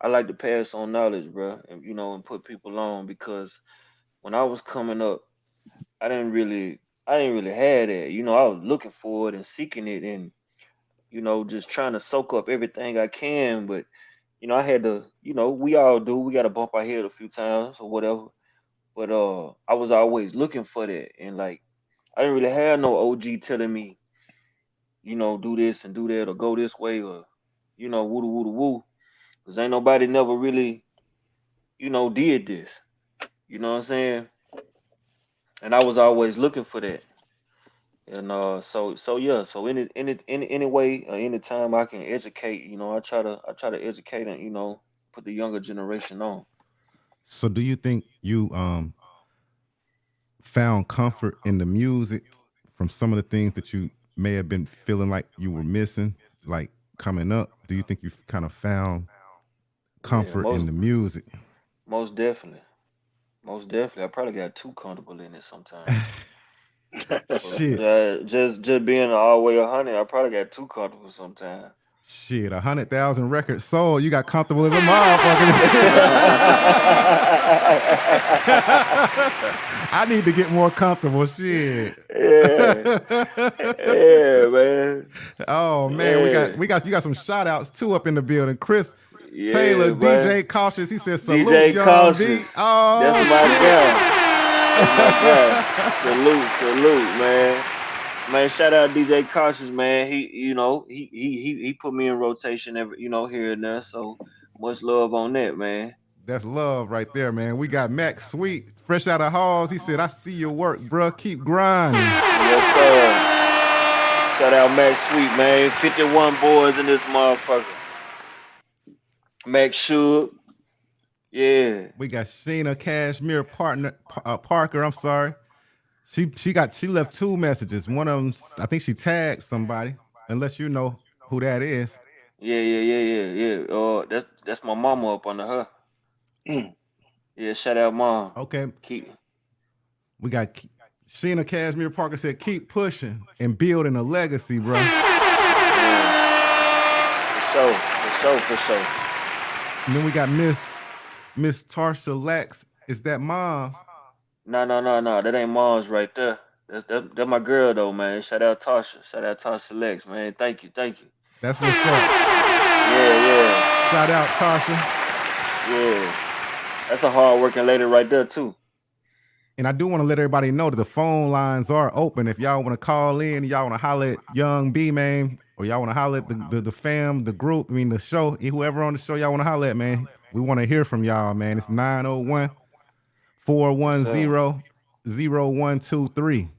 like to pass on knowledge, bro, and put people on, because when I was coming up, I didn't really have that. I was looking for it and seeking it, and just trying to soak up everything I can. But I had to, we all do. We got to bump our head a few times or whatever. But I was always looking for that, and like I didn't really have no OG telling me, do this and do that or go this way or, woo woo woo. Cause ain't nobody never really, did this. You know what I'm saying? And I was always looking for that. And so yeah, so any way any time I can educate, I try to educate and put the younger generation on. So do you think you found comfort in the music from some of the things that you may have been feeling like you were missing, like coming up? Do you think you kind of found Yeah, comfort in the music? most definitely, most definitely. I probably got too comfortable in it sometimes. Shit. Just being all the way 100, I probably got too comfortable sometimes. Shit, 100,000 records sold. You got comfortable as a motherfucker. I need to get more comfortable. Shit. Yeah, yeah, man. Oh man, Yeah, you got some shout outs too up in the building. Chris Taylor, yeah, man. DJ Cautious, he said salute DJ young B. Cautious, Oh that's my shit. guy. That's my guy. Salute, man. Man, shout out DJ Cautious, man. He put me in rotation every, here and there. So much love on that, man. That's love right there, man. We got Max Sweet, fresh out of halls. He said, I see your work, bruh. Keep grinding. Yes, sir. Shout out Max Sweet, man. 51 boys in this motherfucker. Max Shug. Yeah. We got Sheena Cashmere Parker. I'm sorry. She left two messages. One of them, I think she tagged somebody, unless you know who that is. Yeah. That's my mama up under her. Yeah, shout out mom. Okay. Keep. We got Sheena Cashmere Parker said, keep pushing and building a legacy, bro. Yeah. For sure. And then we got Miss Tarsha Lex. Is that mom's? No. That ain't mom's right there. That's my girl though, man. Shout out Tasha. Shout out Tasha Lex, man. Thank you. That's what's up. Yeah. Shout out Tarsha. Yeah. That's a hard working lady right there too. And I do want to let everybody know that the phone lines are open. If y'all want to call in, y'all want to holler at Young B, man, or y'all want to holler at the fam, the group, the show, whoever on the show y'all want to holler at, man. We want to hear from y'all, man. It's 901-410-0123.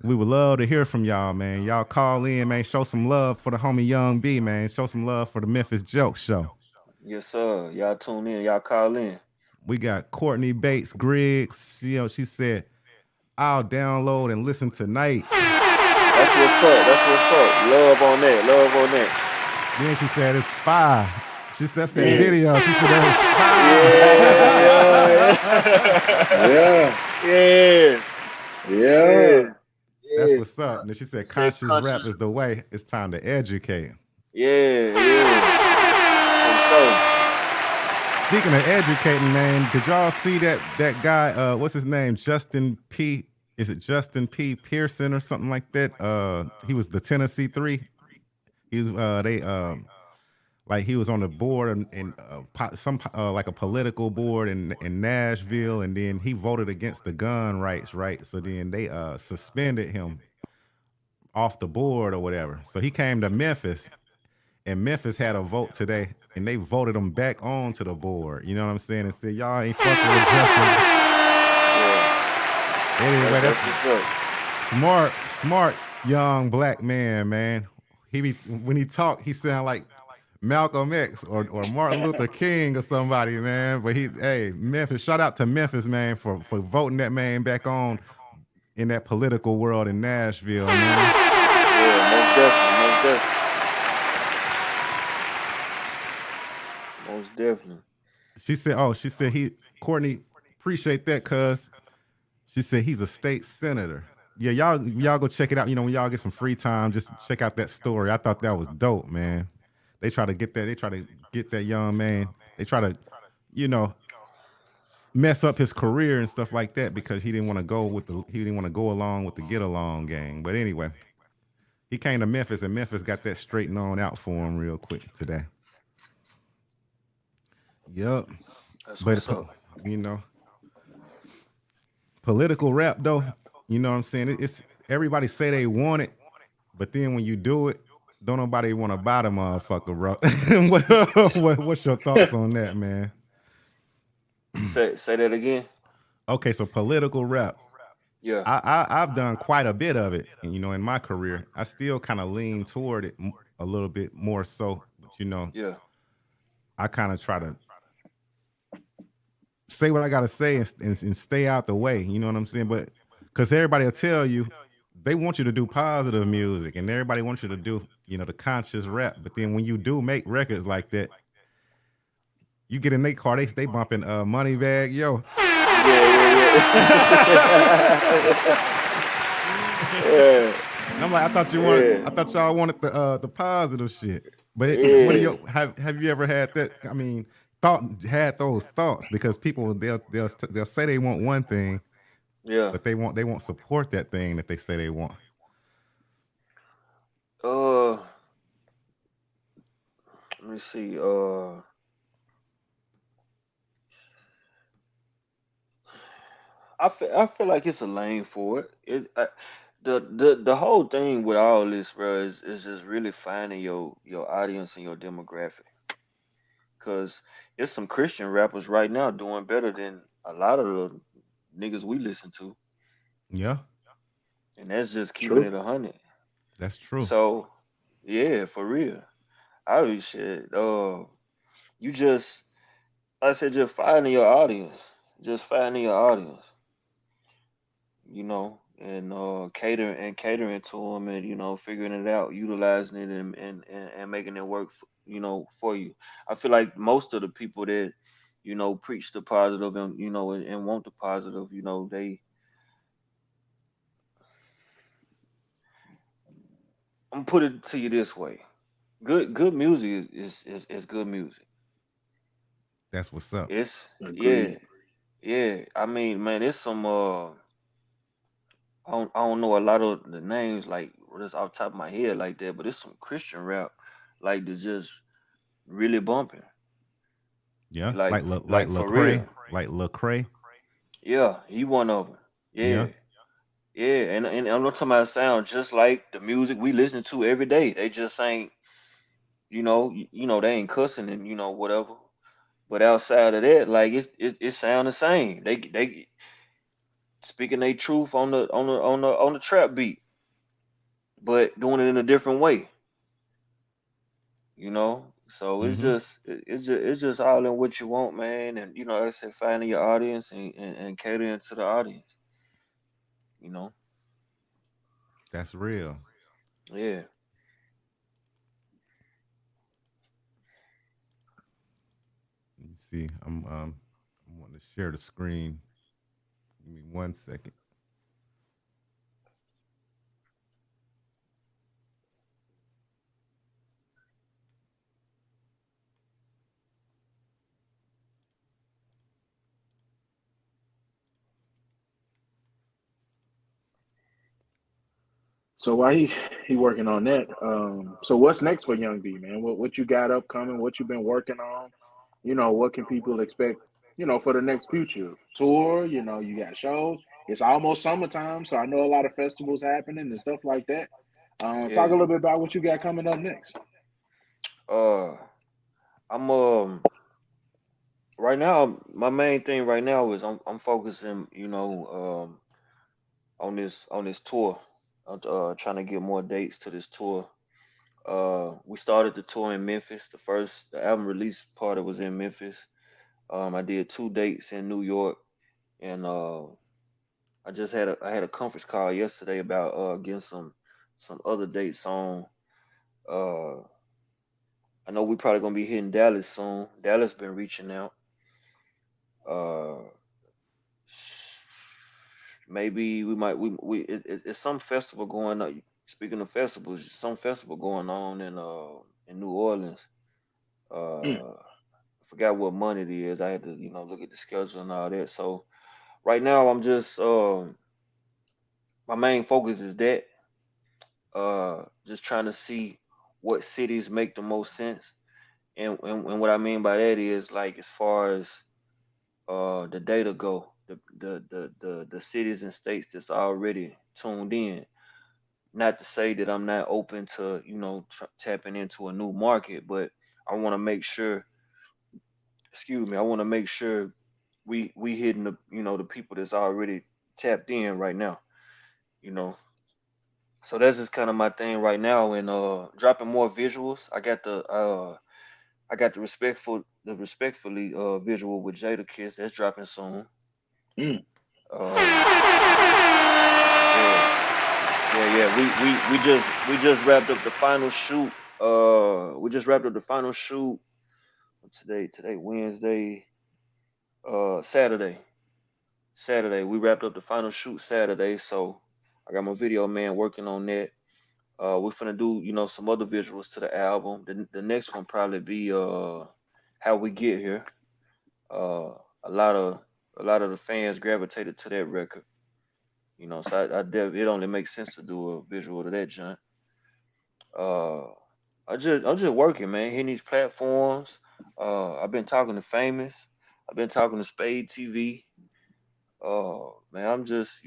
We would love to hear from y'all, man. Y'all call in, man. Show some love for the homie Young B, man. Show some love for the Memphis Joke Show. Yes, sir. Y'all tune in. Y'all call in. We got Courtney Bates Griggs. She said, I'll download and listen tonight. That's what's up. Love on that. Then she said it's fire. That's that video. She said that Yeah. Yeah. That's what's up. And then she said conscious rap is the way. It's time to educate. Yeah. Speaking of educating, man, did y'all see that guy, what's his name? Justin P. Is it Justin P. Pearson or something like that? He was the Tennessee 3. He was like he was on the board in some like a political board in Nashville, and then he voted against the gun rights, right? So then they suspended him off the board or whatever. So he came to Memphis, and Memphis had a vote today, and they voted him back onto the board. You know what I'm saying? And said, y'all ain't fucking with Justin. Anyway, that's smart young black man. When he talk, he sound like Malcolm X or Martin Luther King or somebody, man. But Memphis, shout out to Memphis, man, for voting that man back on in that political world in Nashville, man. Yeah, most definitely. She said Courtney, appreciate that, cuz. She said he's a state senator. Yeah, y'all go check it out. When y'all get some free time, just check out that story. I thought that was dope, man. They try to get that young man. They try to, mess up his career and stuff like that because he didn't want to go along with the get along gang. But anyway, he came to Memphis, and Memphis got that straightened on out for him real quick today. Yep. That's But what's up. you know, political rap though, you know what I'm saying? It's everybody say they want it, but then when you do it, don't nobody want to buy the motherfucker, bro. What's your thoughts on that, man? Say that again. Okay, so political rap. Yeah, I've done quite a bit of it, and in my career, I still kind of lean toward it a little bit more so. But yeah, I kind of try to say what I gotta say and stay out the way. You know what I'm saying? But because everybody will tell you they want you to do positive music, and everybody wants you to do the conscious rap. But then when you do make records like that, you get in their car, they bumping money bag, yo. yeah, And I'm like, yeah, I thought y'all wanted the positive shit. But what do yeah, you have you ever had that? I mean, had those thoughts because people they'll say they want one thing, yeah. but they won't support that thing that they say they want. Uh, Let me see. I feel like it's a lane for it. The whole thing with all this, bro, is just really finding your audience and your demographic. Cause there's some Christian rappers right now doing better than a lot of the niggas we listen to, Yeah, and that's just keeping it True. 100. that's true. So yeah, for real. I always said, you just, I said, just finding your audience, just finding your audience, and catering to them, and figuring it out, utilizing it, and making it work, for you. I feel like most of the people that preach the positive and and want the positive, they. I'm gonna put it to you this way: good music is good music. That's what's up. It's yeah, Agreed. yeah. I mean, man, it's some I don't know a lot of the names like just off the top of my head like that, but it's some Christian rap like that's just really bumping. Yeah, Like like like for Lecrae, real. like Lecrae. Yeah, he one of them. Yeah. Yeah. Yeah, and I'm not talking about sound just like the music we listen to every day. They just ain't, they ain't cussing and whatever. But outside of that, like it sound the same. They speaking their truth on the trap beat, but doing it in a different way. So it's Mm-hmm. just it's just all in what you want, man, and like I said, finding your audience and catering to the audience. You know, That's real. yeah. Let me see. I'm wanting to share the screen. Give me 1 second. So while he working on that, so what's next for Young D, man? What you got upcoming? What you been working on? What can people expect? For the next future tour. You got shows. It's almost summertime, so I know a lot of festivals happening and stuff like that. Talk a Yeah. little bit about what you got coming up next. Uh, I'm right now. My main thing right now is I'm focusing, on this tour. I'm trying to get more dates to this tour. We started the tour in Memphis. The album release party was in Memphis. I did 2 dates in New York, and I had a conference call yesterday about getting some other dates on. Uh, I know we probably gonna be hitting Dallas soon. Dallas been reaching out. Uh, Maybe we might it's some festival going on. Speaking of festivals, some festival going on in New Orleans. Mm. I forgot what month it is. I had to look at the schedule and all that. So right now I'm just my main focus is that, just trying to see what cities make the most sense. And what I mean by that is like as far as the data go, the cities and states that's already tuned in. Not to say that I'm not open to tapping into a new market, but I want to make sure. Excuse me. I want to make sure we hitting the people that's already tapped in right now. You know, so that's just kind of my thing right now, and dropping more visuals. I got the respectfully visual with Jada Kiss that's dropping soon. Mm. Yeah, yeah. We just wrapped up the final shoot. We just wrapped up the final shoot. Today Wednesday. Saturday. Saturday we wrapped up the final shoot Saturday. So I got my video man working on that. We're finna do some other visuals to the album. The next one probably be how we get here. A lot of the fans gravitated to that record. So it only makes sense to do a visual to that joint. Uh, I'm just working, man, hitting these platforms. I've been talking to Famous. I've been talking to Spade TV. Man, I'm just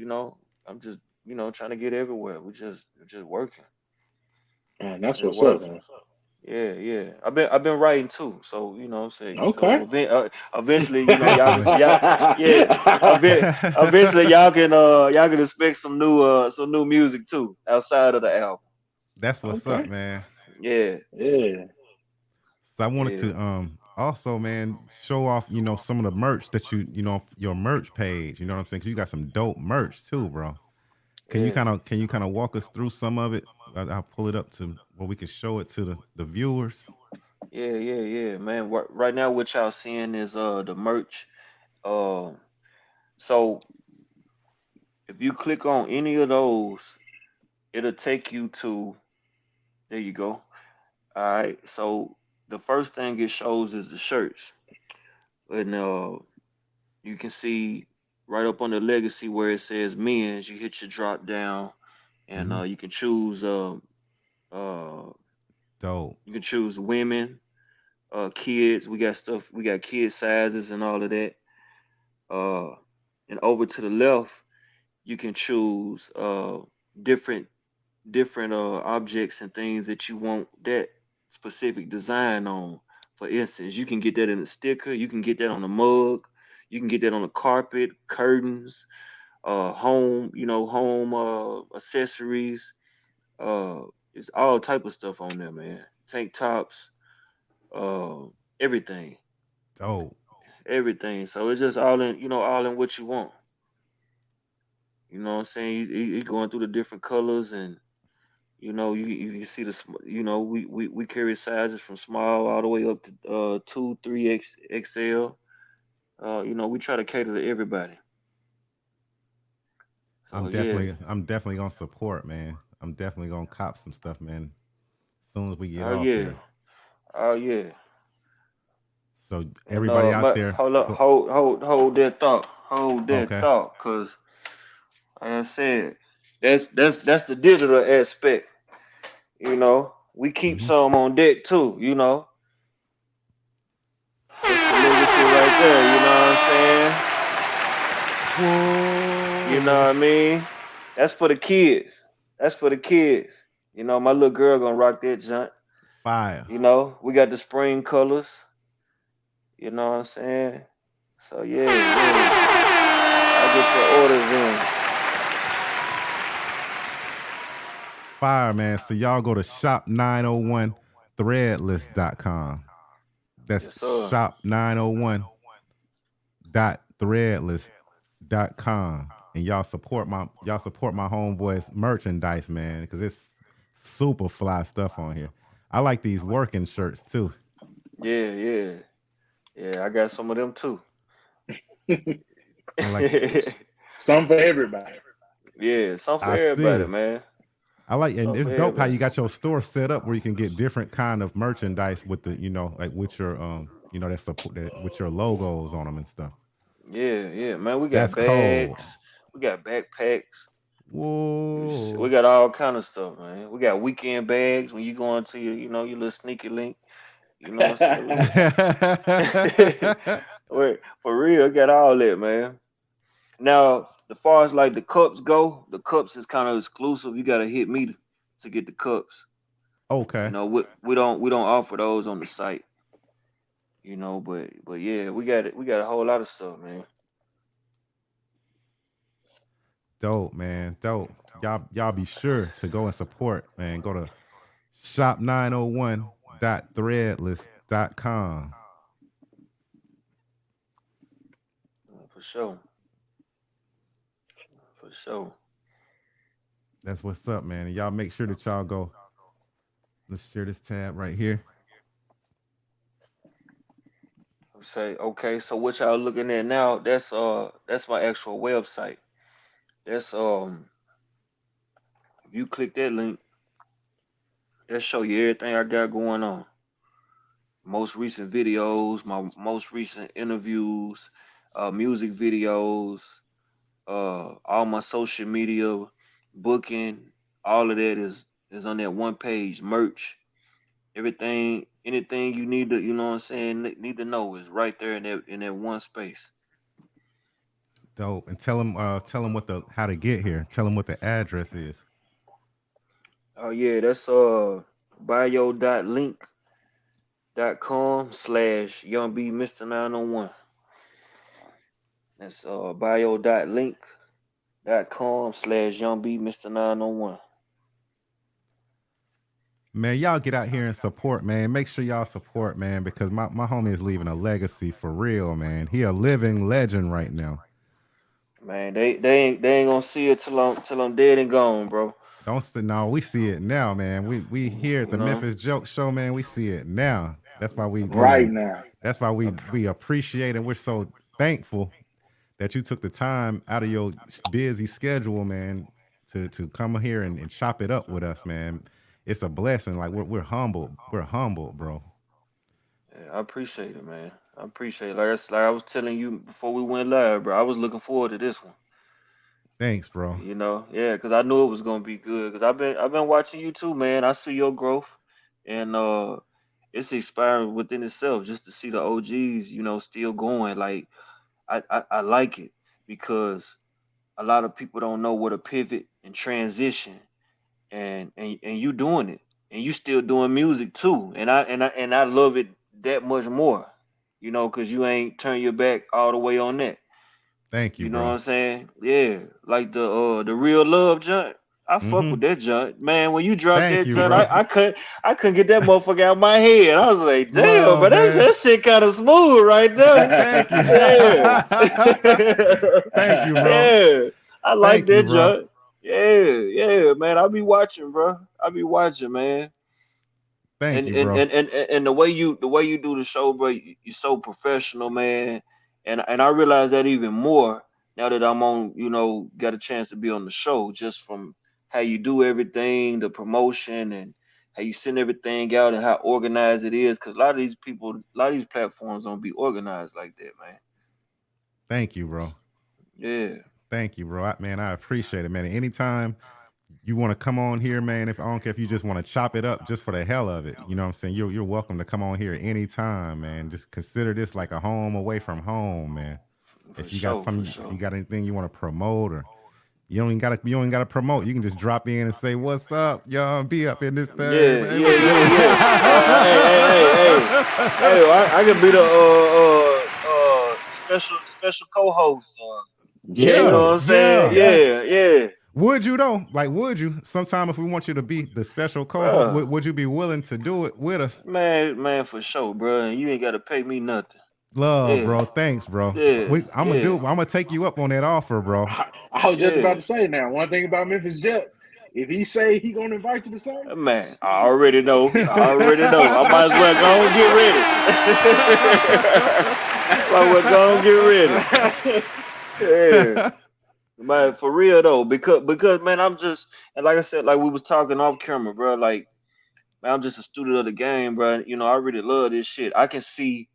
trying to get everywhere. We're just working. Man, that's Just what's up, working. man. Yeah, yeah. I've been writing too, so say Okay. so eventually, Definitely. y'all yeah, eventually y'all can expect some new music too outside of the album. That's what's up, Okay. man. Yeah, Yeah. So I wanted yeah, to also, man, show off, some of the merch that your merch page, you know what I'm saying? 'Cause you got some dope merch too, bro. yeah, Can you kind of walk us through some of it? I'll pull it up to where we can show it to the viewers. yeah, man. Right now, what y'all seeing is the merch. Uh, so if you click on any of those, it'll take you to. There you go. All right. So the first thing it shows is the shirts, and you can see right up on the legacy where it says men's. You hit your drop down, and Hmm. you can choose. Uh, Dope. you can choose women, kids. We got stuff. We got kid sizes and all of that. Uh, and over to the left, you can choose different objects and things that you want that specific design on. For instance, you can get that in a sticker. You can get that on a mug. You can get that on a carpet, curtains, home accessories. Uh, it's all type of stuff on there, man. Tank tops, uh, everything, Dope. everything. So it's just all in what you want. You know what I'm saying? You going through the different colors and you see we carry sizes from small all the way up to 2, 3 XL. We try to cater to everybody. So yeah. I'm definitely gonna support, man. I'm definitely gonna cop some stuff, man. As soon as we get Oh off yeah. here. Oh yeah. So And everybody out but there, hold up, go. hold that thought. Hold that Okay. thought, cause like I said, that's the digital aspect. We keep Hmm. some on deck too. That's the legacy right there. You know what I'm saying? You know Whoa. what I mean? That's for the kids. That's for the kids. My little girl gonna rock that junk. Fire. We got the spring colors. You know what I'm saying? So yeah, yeah. I get your orders in. Fire, man. So y'all go to shop901threadless.com. That's Yes, sir. shop901.threadless.com. And y'all support my homeboys merchandise, man, because it's super fly stuff on here. I like these working shirts too. Yeah, yeah. Yeah, I got some of them too. I like Some for everybody. Yeah, some for I everybody, see. man. I like, and Some it's for dope how everybody. you got your store set up where you can get different kind of merchandise with the, like with your that support that with your logos on them and stuff. Yeah, yeah, man. We got That's cold. bags. We got backpacks. Whoa. We got all kind of stuff, man. We got weekend bags when you go into your, your little sneaky link. You know what I'm saying? For real, got all that, man. Now, as far as like the cups go, the cups is kind of exclusive. You gotta hit me to get the cups. Okay. We don't offer those on the site. But yeah, we got a whole lot of stuff, man. Dope, man. Dope. Y'all be sure to go and support, man. Go to shop901.threadless.com. For sure. For sure. That's what's up, man. And y'all make sure that y'all go. Let's share this tab right here. Say, okay, so what y'all looking at now, that's my actual website. That's if you click that link, that show you everything I got going on. Most recent videos, my most recent interviews, music videos, all my social media, booking, all of that is on that one page. Merch, everything, anything you need to, you know what I'm saying, need to know is right there in that one space. Dope. And tell them what the how to get here. Tell them what the address is. Oh yeah, that's bio.link.com/young b Mr. 901. That's bio.link.com/young b Mr. 901. Man, y'all get out here and support, man. Make sure y'all support, man, because my homie is leaving a legacy for real, man. He a living legend right now. Man, they ain't gonna see it till I'm dead and gone, bro. Don't say no, we see it now, man. We here at You the know, Memphis Joke Show, man. We see it now. That's why Right now. that's why we appreciate and we're so thankful that you took the time out of your busy schedule, man, to come here and chop it up with us, man. It's a blessing. Like we're humbled. We're humbled, bro. yeah, I appreciate it, man. I appreciate it. Like I was telling you before we went live, bro. I was looking forward to this one. Thanks, bro. Yeah, because I knew it was gonna be good. Because I've been watching you too, man. I see your growth, and it's inspiring within itself just to see the OGs, still going. Like I like it because a lot of people don't know what a pivot and transition, and you doing it, and you still doing music too, and I love it that much more, because you ain't turn your back all the way on that. Thank you, You know what bro. I'm saying? Yeah, like the real love joint. I fuck Mm-hmm. with that joint, man. When you dropped Thank that you, joint, bro. I couldn't get that motherfucker out of my head. I was like, damn, Love, but that, man. that shit kind of smooth right there. Thank you. Yeah, Thank you, bro. yeah. I like Thank you, that bro. joint. Yeah, yeah, man. I be watching, bro. I be watching, man. Thank and you, and bro. and and, and the way you do the show, bro, you're so professional, man. And I realize that even more now that I'm on, got a chance to be on the show, just from how you do everything, the promotion, and how you send everything out, and how organized it is. Because a lot of these platforms don't be organized like that, man. Thank you, bro. Yeah, Thank you, bro. Man, I appreciate it, man. Anytime you want to come on here, man, if I don't care if you just want to chop it up just for the hell of it, you know what I'm saying? You're welcome to come on here anytime, man. Just consider this like a home away from home, man. for If sure, for you sure. got anything you want to promote or you don't even gotta promote. You can just drop in and say, "What's up, y'all? Be up in this thing, Yeah, man." yeah, yeah, yeah. Hey, I can be the special co-host. You Yeah, know Yeah, what I'm saying? yeah. yeah. Yeah, yeah, Would you though? Like, would you? Sometime if we want you to be the special co-host, bro. would you be willing to do it with us? Man, for sure, bro. You ain't gotta pay me nothing. Love, Yeah, bro. Thanks, bro. yeah, I'm gonna do. yeah, I'm gonna take you up on that offer, bro. I was just about yeah. to say now, one thing about Memphis Jets, if he say he gonna invite you to something, Man, I already know. I already know. I might as well go and get ready. Might as well go and get ready. Yeah. Man, for real though, because man, I'm just, and like I said, like we was talking off camera, bro. Like, man, I'm just a student of the game, bro. I really love this shit. I can see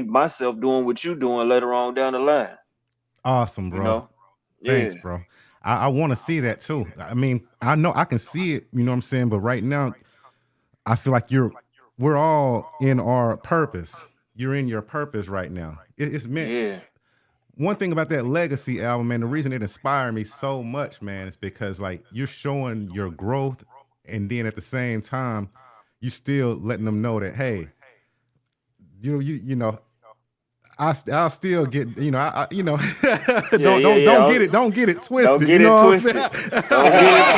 myself doing what you doing later on down the line. Awesome, You bro. know? Thanks, Yeah. bro. I want to see that too. I mean, I know I can see it, you know what I'm saying? But right now, I feel like we're all in our purpose. You're in your purpose right now. It's meant. Yeah, One thing about that Legacy album, man, the reason it inspired me so much, man, is because like you're showing your growth, and then at the same time, you still letting them know that hey, you know, I'll still get, you know, you know, yeah, yeah, yeah. don't get it Don't twisted. You get it know what I'm twisted. saying? Don't get it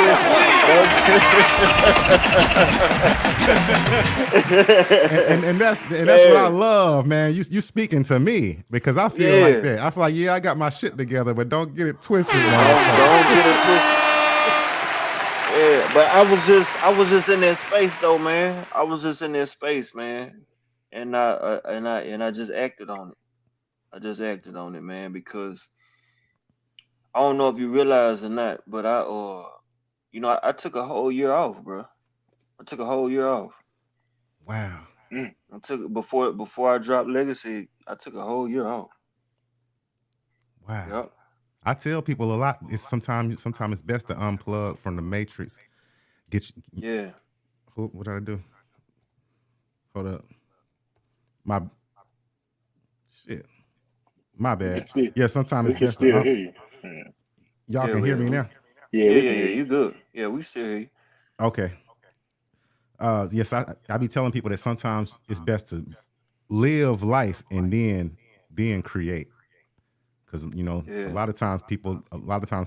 And that's what I Yeah, love, man. You speaking to me because I feel like yeah. that. I feel like yeah, I got my shit together, but don't get it twisted, motherfucker. Don't get it twisted. Yeah, but I was just in that space though, man. I was just in that space, man, and I just acted on it. I just acted on it, man, because I don't know if you realize or not, but I took a whole year off, bro. I took a whole year off. Wow, Mm. I took before I dropped Legacy. I took a whole year off. wow. Yep. I tell people a lot. It's sometimes it's best to unplug from the matrix. Get you, Yeah. what did I do? Hold up, my shit. My We can bad. still Yeah, sometimes we it's can best to still hear you. Yeah, y'all Yeah. can hear me now. yeah, Yeah. we Yeah. can hear Yeah. you. You good? Yeah. We still hear you. Okay. Yes, I be telling people that sometimes it's best to live life and then create. Because you know, Yeah. a lot of times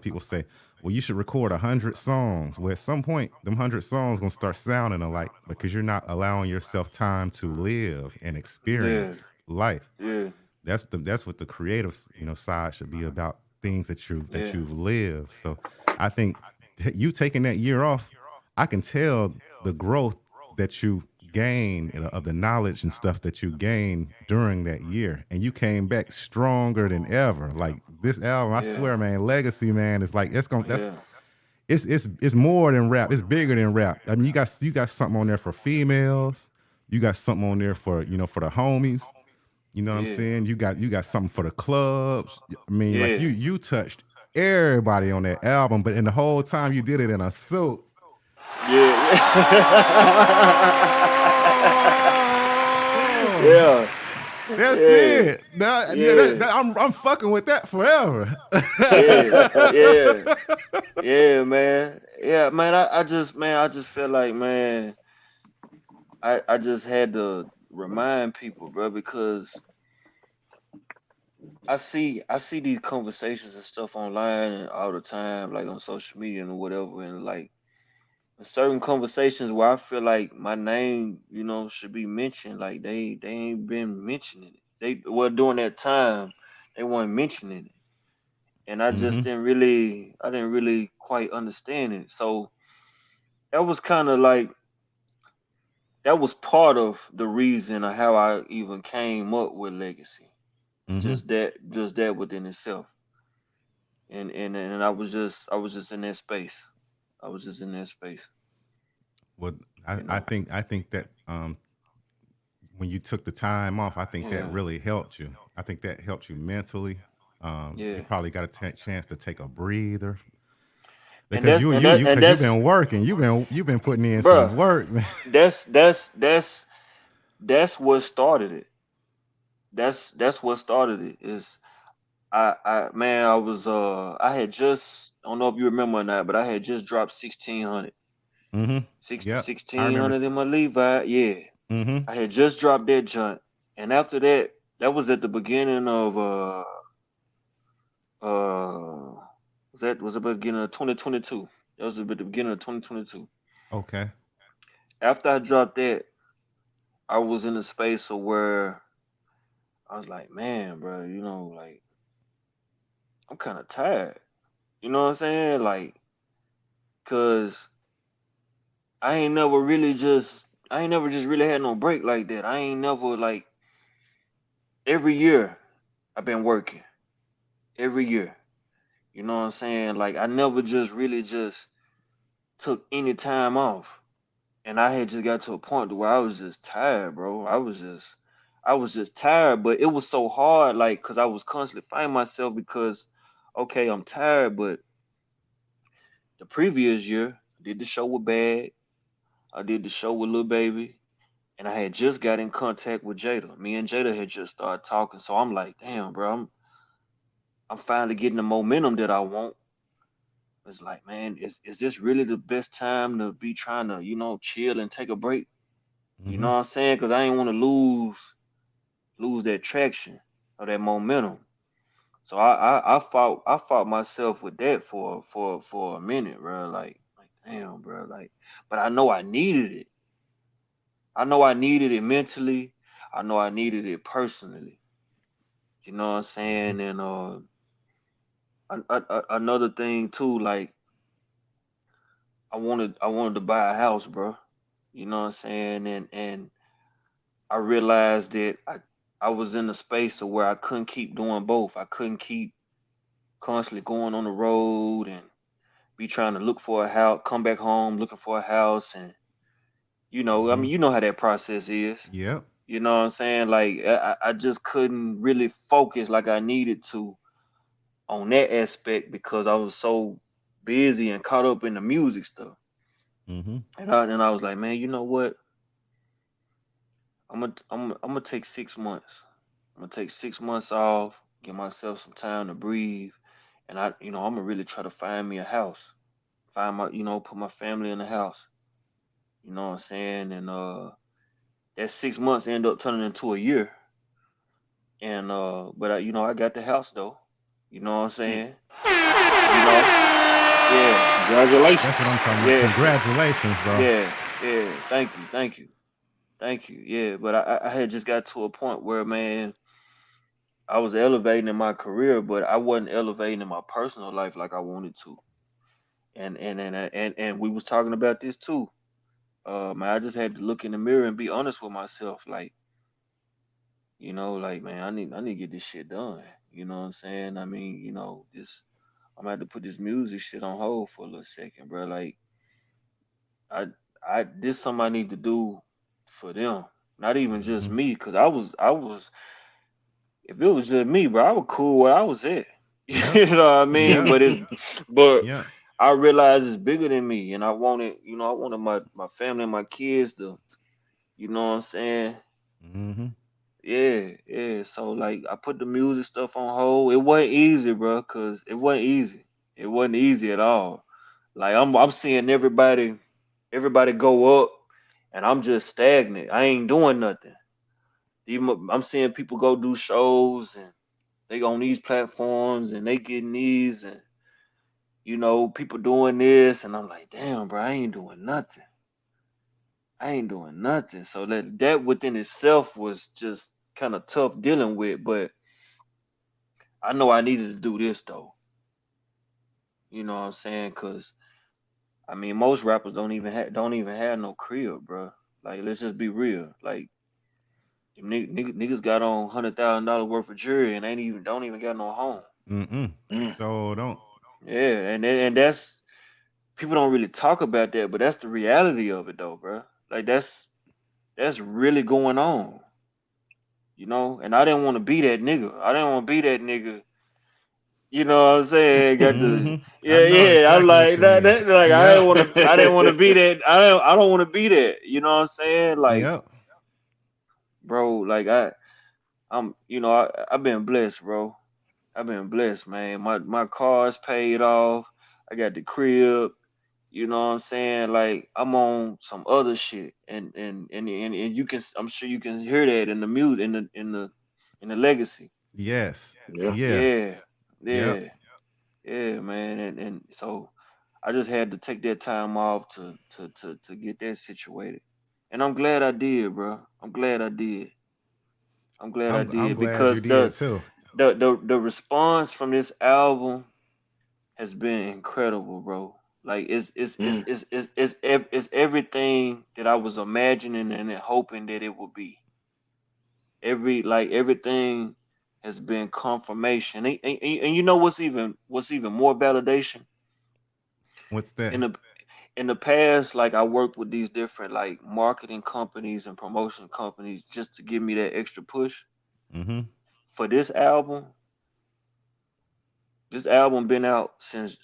people say, "Well, you should record 100 songs." Well, at some point, them 100 songs gonna start sounding alike because you're not allowing yourself time to live and Yeah. experience life. Yeah. That's what the creative side should be about, things that Yeah. you've lived. So I think that you taking that year off, I can tell the growth that you gained of the knowledge and stuff that you gained during that year, and you came back stronger than ever. Like this album, I Yeah. swear, man, Legacy, man, is like that's Yeah. it's more than rap. It's bigger than rap. I mean, you got something on there for females. You got something on there for for the homies. You know what I'm Yeah. saying? You got something for the clubs. I mean, like Yeah. you touched everybody on that album, but in the whole time you did it in a suit. Yeah. Oh, Yeah. that's Yeah. it. Now, yeah, Yeah. I'm fucking with that forever. Yeah. Yeah. Yeah, man. Yeah, man. I just feel like, man, I just had to remind people, bro, because I see these conversations and stuff online and all the time, like on social media and whatever, and like certain conversations where I feel like my name, should be mentioned. Like they ain't been mentioning it. During that time they weren't mentioning it, and Hmm. I didn't really quite understand it. So that was kind of like that was part of the reason of how I even came up with Legacy. Hmm. Just that within itself, and I was just in that space. I was just in that space, Well, you know. I think that when you took the time off, I think that Yeah, really helped you. I think that helped you mentally. You yeah. probably got a chance to take a breather And because that's and that and because you've that's been working. You've been putting in bruh. some work, man. That's what started it. That's what started it. Is I man, I had just, I don't know if you remember or not, but I had just dropped 1600. Hmm. Six Yep, I sixteen remember. hundred in my Levi. Yeah. Hmm. I had just dropped that junk. And after that, that was at the beginning of uh was it beginning of 2022. That was at the beginning of 2022. Okay. After I dropped that, I was in a space of where I was like, man, bro, like I'm kind of tired. You know what I'm saying? Like, cause I ain't never just really had no break like that. I ain't never like every year I've been working every year. You know what I'm saying? Like I never just really just took any time off. And I had just got to a point where I was just tired, bro. I was just tired, but it was so hard, like, cause I was constantly fighting myself because, okay, I'm tired, but the previous year, I did the show with Bad. I did the show with Lil Baby, and I had just got in contact with Jada. Me and Jada had just started talking, so I'm like, damn, bro, I'm finally getting the momentum that I want. It's like, man, is this really the best time to be trying to, chill and take a break? You know Mm-hmm. what I'm saying? Because I ain't want to lose that traction or that momentum. So I fought myself with that for a minute, bro. Like damn, bro. Like, but I know I needed it. I know I needed it mentally. I know I needed it personally. You know what I'm Mm-hmm. saying? And another thing too, like I wanted to buy a house, bro. You know what I'm saying? And I realized that I was in a space of where I couldn't keep doing both. I couldn't keep constantly going on the road and be trying to look for a house, come back home looking for a house, and I Mm-hmm. mean, you know how that process is. Yep. You know what I'm saying? Like I just couldn't really focus like I needed to on that aspect because I was so busy and caught up in the music stuff. Mm-hmm. And I was like, man, you know what? I'm gonna take 6 months. I'm gonna take 6 months off, give myself some time to breathe, and I'm gonna really try to find me a house, find put my family in the house. You know what I'm saying? And that 6 months ended up turning into a year. And but I got the house though. You know what I'm Mm. saying? You know, yeah, That's Congratulations. what I'm talking about. yeah, Congratulations, bro. yeah, yeah. Thank you. Yeah, but I had just got to a point where, man, I was elevating in my career, but I wasn't elevating in my personal life like I wanted to. And we was talking about this too. Man, I just had to look in the mirror and be honest with myself. Like, like, man, I need to get this shit done. You know what I'm saying? I mean, this I'm gonna have to put this music shit on hold for a little second, bro. Like, I this something I need to do for them, not even just Mm-hmm. me, cause I was if it was just me, bro, I was cool where I was at. Yep. You know what I mean? Yep. But Yep. I realized it's bigger than me, and I wanted my family and my kids to, you know what I'm saying? Mm-hmm. Yeah, yeah. So like I put the music stuff on hold. It wasn't easy, bro, cause it wasn't easy. It wasn't easy at all. Like I'm seeing everybody go up, and I'm just stagnant. I ain't doing nothing. Even I'm seeing people go do shows and they on these platforms and they getting these and people doing this and I'm like, damn, bro, I ain't doing nothing. I ain't doing nothing. So that within itself was just kind of tough dealing with, but I know I needed to do this though. You know what I'm saying? Cause I mean, most rappers don't even have no crib, bro. Like, let's just be real. Like, niggas got on $100,000 worth of jewelry and ain't even don't even got no home. Mm-mm. Mm. So don't. Yeah, and that's people don't really talk about that, but that's the reality of it though, bro. Like that's really going on, And I didn't want to be that nigga. I didn't want to be that nigga. You know what I'm saying? Got the Mm-hmm. I yeah, know yeah. I'm exactly what like you mean. like Yep. I didn't want to be that. I don't want to be that. You know what I'm saying? Like, Yep. bro, like I've been blessed, bro. I've been blessed, man. My car's paid off. I got the crib. You know what I'm saying? Like I'm on some other shit, and I'm sure you can hear that in the mute in the legacy. Yes. Yeah. Yes. Yeah, Yep. yeah, yeah, man. And so I just had to take that time off to get that situated, and I'm glad I did, bro. I'm glad I did. I'm glad I I'm did glad you because did too. the response from this album has been incredible, bro. Like Mm. it's everything that I was imagining and hoping that it would be. Everything has been confirmation. And you know what's even more validation What's that? in the past. Like I worked with these different like marketing companies and promotion companies just to give me that extra push Mm-hmm. for this album. This album been out since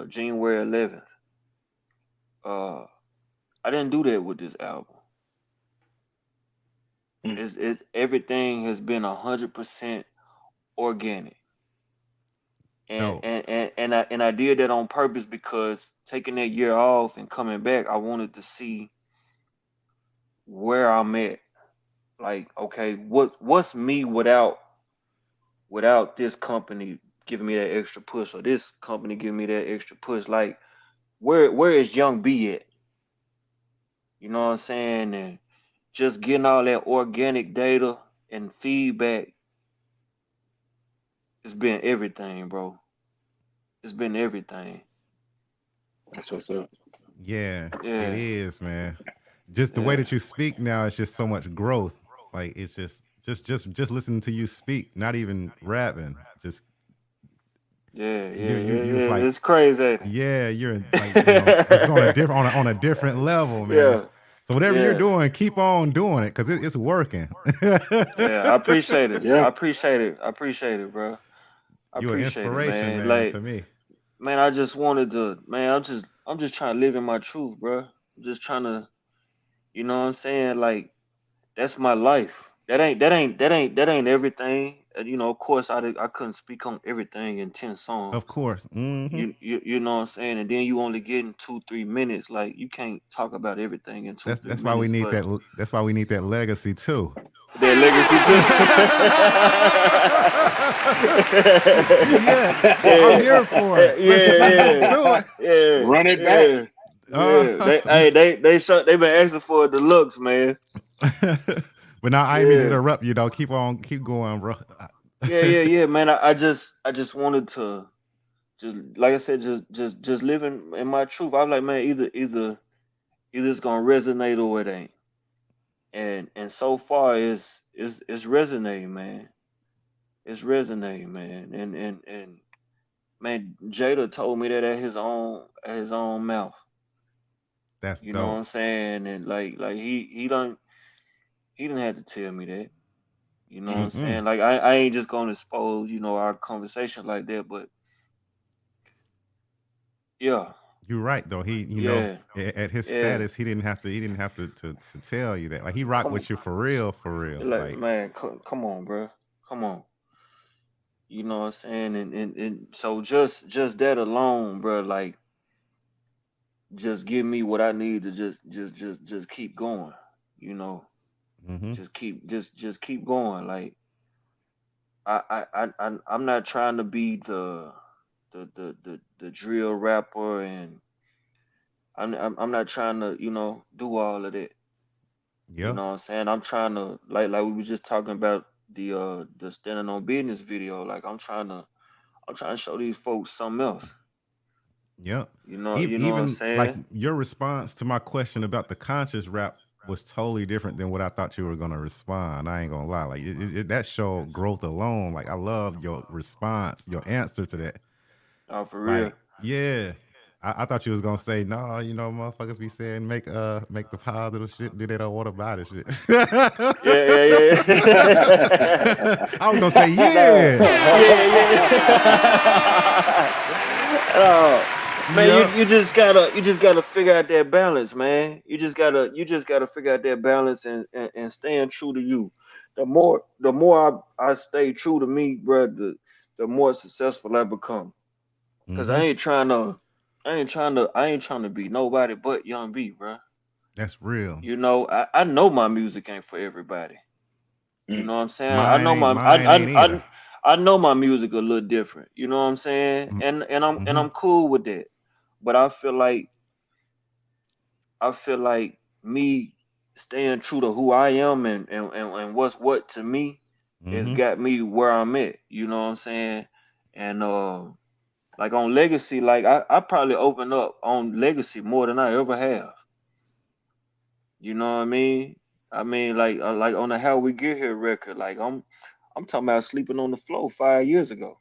January 11th. Uh, I didn't do that with this album. Mm. It's everything has been 100% organic. And Dope. I did that on purpose because taking that year off and coming back, I wanted to see where I'm at. Like, okay, what's me without this company giving me that extra push or this company giving me that extra push? Like, where is Young B at? You know what I'm saying? And just getting all that organic data and feedback, it's been everything, bro. It's been everything. That's what's up. Yeah, it Yeah, is, man. Just the way yeah, that you speak now, it's just so much growth. Like it's just listening to you speak, not even rapping. Just you've yeah. like, It's crazy, ain't yeah, you're like, it's on a it? different on a different level, man. Yeah, So whatever you're yeah, doing, keep on doing it because it's working. yeah. I appreciate it. Yeah. I appreciate it. I appreciate it, bro. I You're an appreciate it, inspiration, man. man, Like, to me. man, I just wanted to, man. I'm just trying to live in my truth, bro. I'm just trying to, you know what I'm saying? Like, that's my life. That ain't everything. And, of course, I couldn't speak on everything in 10 songs. Of course. You know what I'm saying? And then you only getting 2-3 minutes. Like, you can't talk about everything in two That's three that's why we minutes. need But that. That's why we need that legacy too. their legacy Yeah, I'm too. here for it. Let's listen Yeah, to it. yeah, Run it back. yeah, yeah. They been asking for the looks, man. But now I ain't mean to Yeah, interrupt you though. Keep going, bro. yeah, man. I just wanted to just like I said, just living in my truth. I was like, man, either it's gonna resonate or it ain't. And so far it's resonating, man. It's resonating, man. And man, Jada told me that at his own mouth. That's You know what dope. I'm saying? And like he didn't have to tell me that. You know what I'm Mm-mm. saying? Like I ain't just gonna expose, our conversation like that, but yeah, You're right though. He, yeah, at his yeah. status, he didn't have to tell you that. Like he rocked Come with you for real, for real. like Like man, come on, bro. Come on. You know what I'm saying? And so just that alone, bro, like just give me what I need to just keep going, you know. mm-hmm. Just keep going. Like I'm not trying to be the drill rapper, and I'm not trying to, do all of that. You Yeah. know what I'm saying? I'm trying to, like we were just talking about the standing on business video. Like I'm trying to show these folks something else. Yep. You know what I'm Even like saying? your response to my question about the conscious rap was totally different than what I thought you were gonna respond. I ain't gonna lie. Like that showed growth alone. Like I love your response, your answer to that. Oh, for real. Like, yeah. I thought you was gonna say, no, motherfuckers be saying make the positive shit, do they don't want about it shit. Yeah, yeah, yeah. I was gonna say, Nah, yeah. yeah, yeah. Man, you, Yep. you just gotta figure out that balance, man. You just gotta figure out that balance and staying true to you. The more I stay true to me, bro, the more successful I become. Cause Mm-hmm. I ain't trying to be nobody but Young B, bro. That's real. I know my music ain't for everybody. You Mm. know what I'm saying? Mine ain't either. I know my music a little different. You know what I'm saying? And I'm Mm-hmm. cool with that. But I feel like me staying true to who I am and what's what to me has Mm-hmm. got me where I'm at. You know what I'm saying? And like on Legacy, like I probably open up on Legacy more than I ever have. You know what I mean? I mean, like on the How We Get Here record, like I'm talking about sleeping on the floor 5 years ago.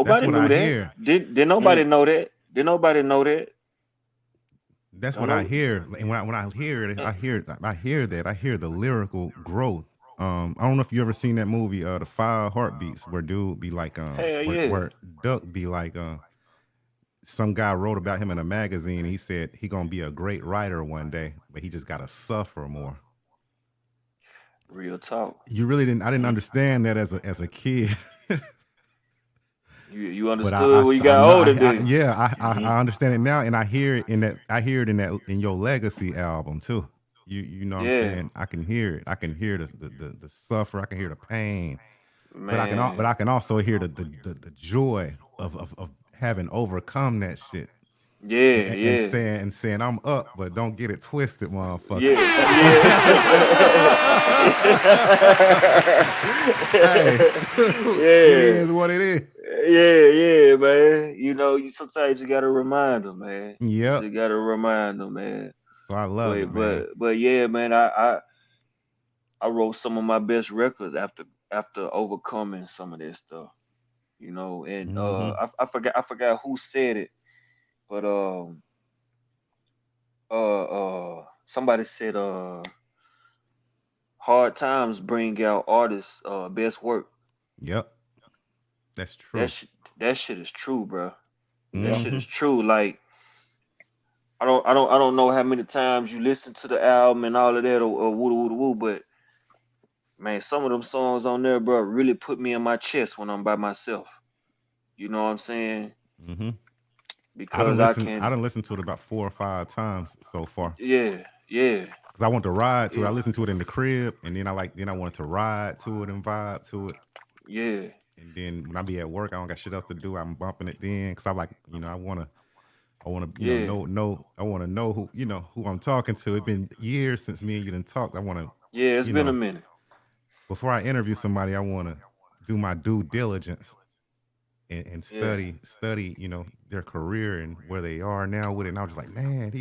That's Nobody what knew I that. hear. Did nobody Mm. know that? Did nobody know that? That's Don't what I know. hear. And when I hear it, eh, I hear that. I hear the lyrical growth. I don't know if you ever seen that movie, The Five Heartbeats, where dude be like, Hell yeah. where Duck be like, some guy wrote about him in a magazine. And he said he gonna be a great writer one day, but he just gotta suffer more. Real talk. You really didn't. I didn't understand that as a kid. You But understood when you I got know older, did you? yeah Hmm. I understand it now, and I hear it in that in your Legacy album too. You know what I'm Yeah, saying? I can hear it. I can hear the suffer. I can hear the pain, but man. I can also hear the joy of having overcome that shit, Yeah, yeah, and saying I'm up, but don't get it twisted, motherfucker. yeah, yeah. Hey, it Yeah, is what it is. yeah, yeah, man. You know, you sometimes you gotta remind them, man. You Yep. just gotta remind them, man. So I love it, man. But yeah, man. I wrote some of my best records after overcoming some of that stuff. You know, and Hmm. I forgot who said it, but somebody said hard times bring out artists best work. Yep. That's That true. sh- that shit is true, bro. That Yep. shit Hmm. is true. Like I don't know how many times you listen to the album and all of that or woo woo woo, but man, some of them songs on there, bro, really put me in my chest when I'm by myself. You know what I'm saying? Hmm. Because I I can, done listened to it about 4 or 5 times so far. yeah, yeah, Cause I want to ride to it. I yeah, listened to it in the crib, and then I wanted to ride to it and vibe to it. yeah, And then when I be at work, I don't got shit else to do. I'm bumping it then, cause I like, I wanna, yeah, I wanna know who, who I'm talking to. It's been years since me and you done talked. I wanna, yeah. It's you been a know, minute. before I interview somebody, I wanna do my due diligence and Yeah. study, their career and where they are now with it. And I was just like, man,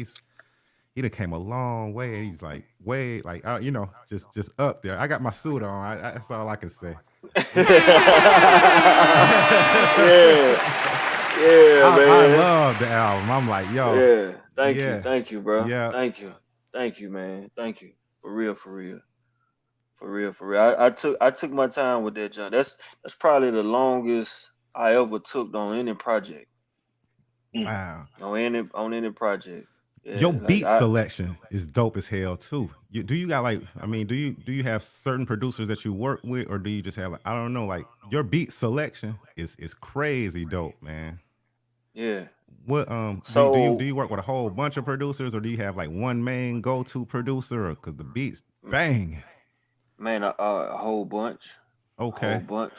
he done came a long way, and he's like way like just up there. I got my suit on. That's all I can say. Yeah, yeah, I man. love the album. I'm like, yo, Yeah. yeah, Thank you, bro. yeah, Thank you, man. Thank you. For real, for real. For real, for real. I took my time with that John. That's probably the longest I ever took on any project. Mm. wow. On any project. Your Yeah, like beat I selection is dope as hell too. Do you got like, I mean, do you have certain producers that you work with, or do you just have like, I don't know, like your beat selection is crazy dope, man. yeah. What do So you work with a whole bunch of producers, or do you have like one main go to producer? Or because the beats m- bang. man, a whole bunch. A whole Okay. bunch.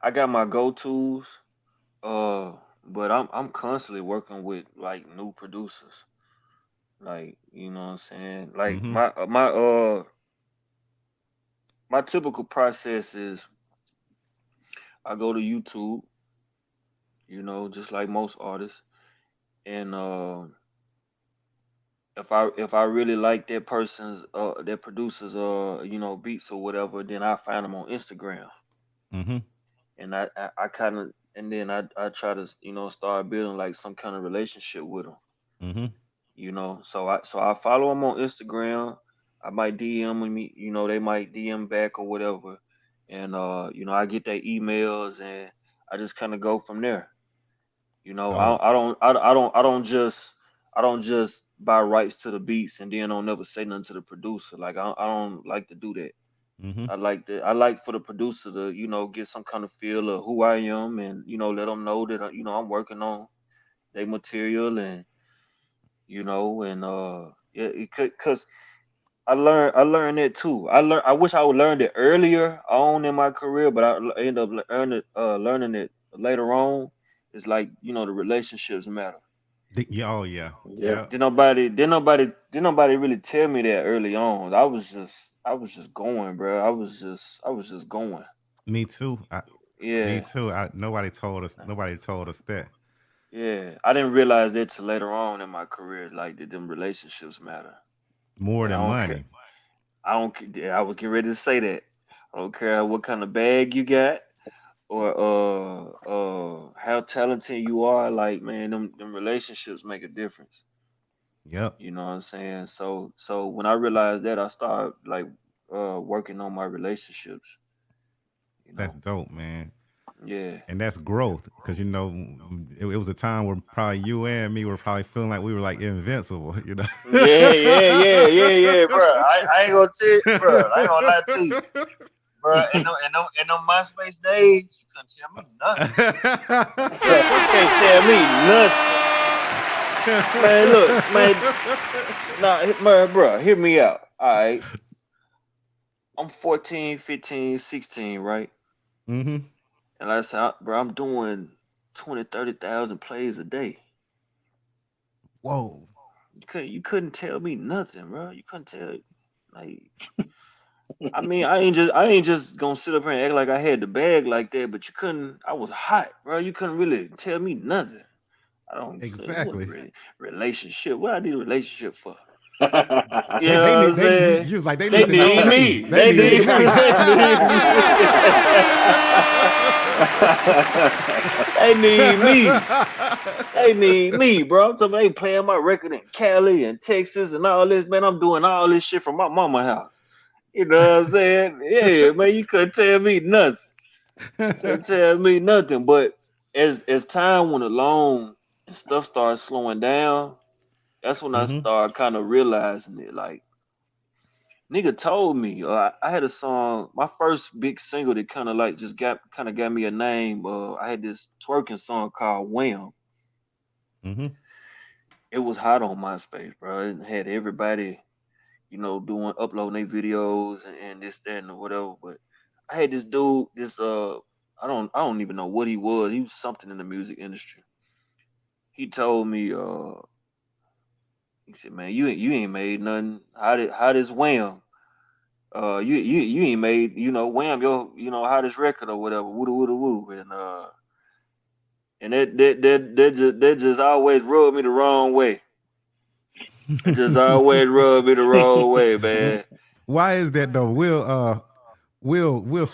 I got my go tos, uh, but I'm constantly working with like new producers. Like, you know what I'm saying? Like Mm-hmm. my typical process is I go to YouTube, you know, just like most artists, and if I really like that person's that producer's beats or whatever, then I find them on Instagram, Mm-hmm. and I kind of and then I try to start building like some kind of relationship with them, Mm-hmm. you know. So I follow them on Instagram. I might DM me, you know, they might DM back or whatever, and I get their emails and I just kind of go from there. You know, Dope. I don't just buy rights to the beats and then don't never say nothing to the producer. Like I don't like to do that. Mm-hmm. I like for the producer to get some kind of feel of who I am and let them know that I'm working on their material and yeah, because I learned that too. I wish I would learned it earlier on in my career, but I end up learning it later on. It's like the relationships matter. Yeah, oh yeah. Yep. Yeah. Did nobody really tell me that early on. I was just going, bro. I was just going. Me too. Me Yeah, too. Nobody told us that. yeah. I didn't realize that till later on in my career, like that them relationships matter. More And than I don't care. money. Yeah, I was getting ready to say that. I don't care what kind of bag you got or how talented you are. Like man, them relationships make a difference. Yep. You know what I'm saying? So when I realized that, I started like working on my relationships. You That's know? dope, man. Yeah. and that's growth. Because it was a time where probably you and me were probably feeling like we were like invincible. Yeah, bro. I ain't gonna tell you, bro. I ain't gonna lie to you, bro. In them MySpace days, you couldn't tell me nothing. You can't tell me nothing, man. Look, man. Nah, man, bro. Hear me out. All right. I'm 14, 15, 16, right? Mm-hmm. And like I said, bro, I'm doing 20, 30,000 plays a day. Whoa. You couldn't tell me nothing, bro. You couldn't tell, like, I mean, I ain't just gonna sit up here and act like I had the bag like that, but you couldn't. I was hot, bro. You couldn't really tell me nothing. I don't. It wasn't Exactly. really relationship. What I need a relationship for? You They know they what need I'm they saying? you was like they They need to know need me. me. They They need need. me. They need me. They need me, bro. I'm talking about they playing my record in Cali and Texas and all this, man. I'm doing all this shit from my mama house. You know what I'm saying? Yeah, man, you couldn't tell me nothing. Couldn't tell me nothing. But as time went along and stuff started slowing down, that's when I Mm-hmm. started kind of realizing it. Like, nigga told me, I had a song, my first big single that kind of got me a name. I had this twerking song called Wham. Mm-hmm. It was hot on MySpace, bro. It had everybody, doing uploading their videos and this, that, and whatever. But I had this dude, I don't even know what he was. He was something in the music industry. He told me, he said, man, you ain't made nothing. How this Wham? You ain't made, Wham your, hottest record or whatever. Woo woo woo. And that just always rubbed me the wrong way. It just always rubbed me the wrong way, man. Why is that though? We'll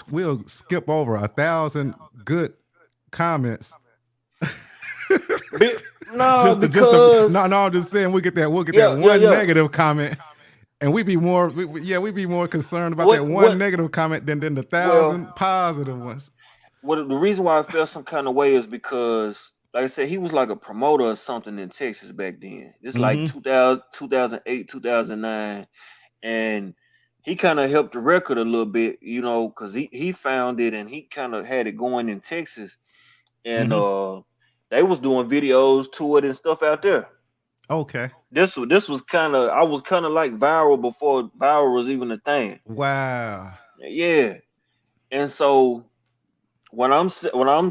skip over 1,000 good comments No, just to because no, I'm just saying we'll get that yeah, yeah, one yeah. negative comment, and we be more concerned about that What one what? negative comment than the Well, 1,000 positive ones. the reason why I felt some kind of way is because, like I said, he was like a promoter or something in Texas back then. It's like Mm-hmm. 2000, 2008, 2009, and he kind of helped the record a little bit, because he found it and he kind of had it going in Texas, and Mm-hmm. they was doing videos to it and stuff out there. Okay. This was kind of, I was kind of like viral before viral was even a thing. Wow. Yeah, and so when I'm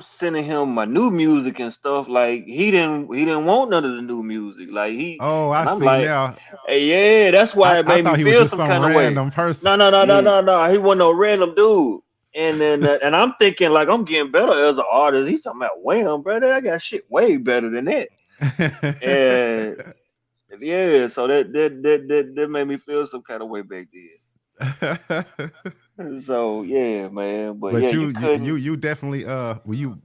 sending him my new music and stuff, like he didn't want none of the new music. Like Oh, I and I'm see like, now. hey, yeah, that's I, why it I made me thought he was feel just some some kind of way. random person. No, no, no, no, no, no. He wasn't no random dude. And then and I'm thinking like I'm getting better as an artist. He's talking about wham, brother. I got shit way better than that. And yeah, so that made me feel some kind of way back then. So yeah, man. But But yeah, you you you you couldn't. you definitely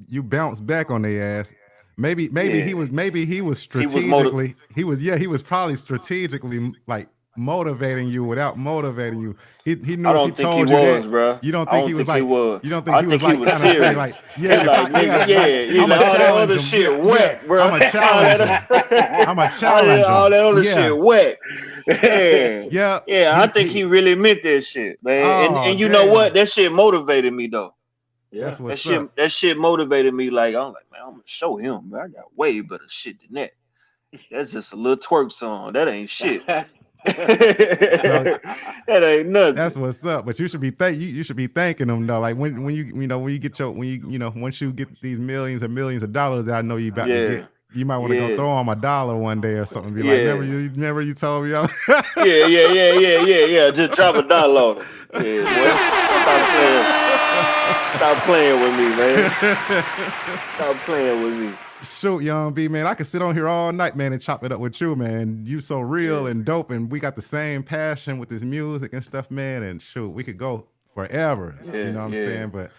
you bounced back on their ass. Maybe he Yeah, was he was motive. strategically he was probably strategically like motivating you without motivating you. He I knew if he don't think he told you was, that, bro. you don't I think he don't was think he like was. you don't think I he was think he like was kind of say serious. like He yeah if I like, nigga, yeah. He I'm a like all that challenge other him shit yeah whack, bro. I'm a challenge him I'm a challenge All him that other yeah shit whack. Yeah, yeah yeah. I think he he really meant that shit, man. And oh and you know damn what? That shit motivated me though. that's Yeah. That what's shit up. that shit motivated me. Like I'm like, man, I'm gonna show him, man. I got way better shit than that. That's just a little twerk song. That ain't shit. So That ain't that's nothing. what's up. But you should be thanking them though. Like when you get your once you get these millions and millions of dollars that I know you about to get, Yeah, you might want to go yeah, throw him a dollar one day or something. And be like, yeah. remember you told me. Yeah. Just drop a dollar on him. Yeah, boy. Stop playing with me, man. Stop playing with me. Shoot, young B man, I could sit on here all night, man, and chop it up with you, man. You so real Yeah, and dope, and we got the same passion with this music and stuff, man. And shoot, we could go forever. You yeah, know what I'm yeah, saying? But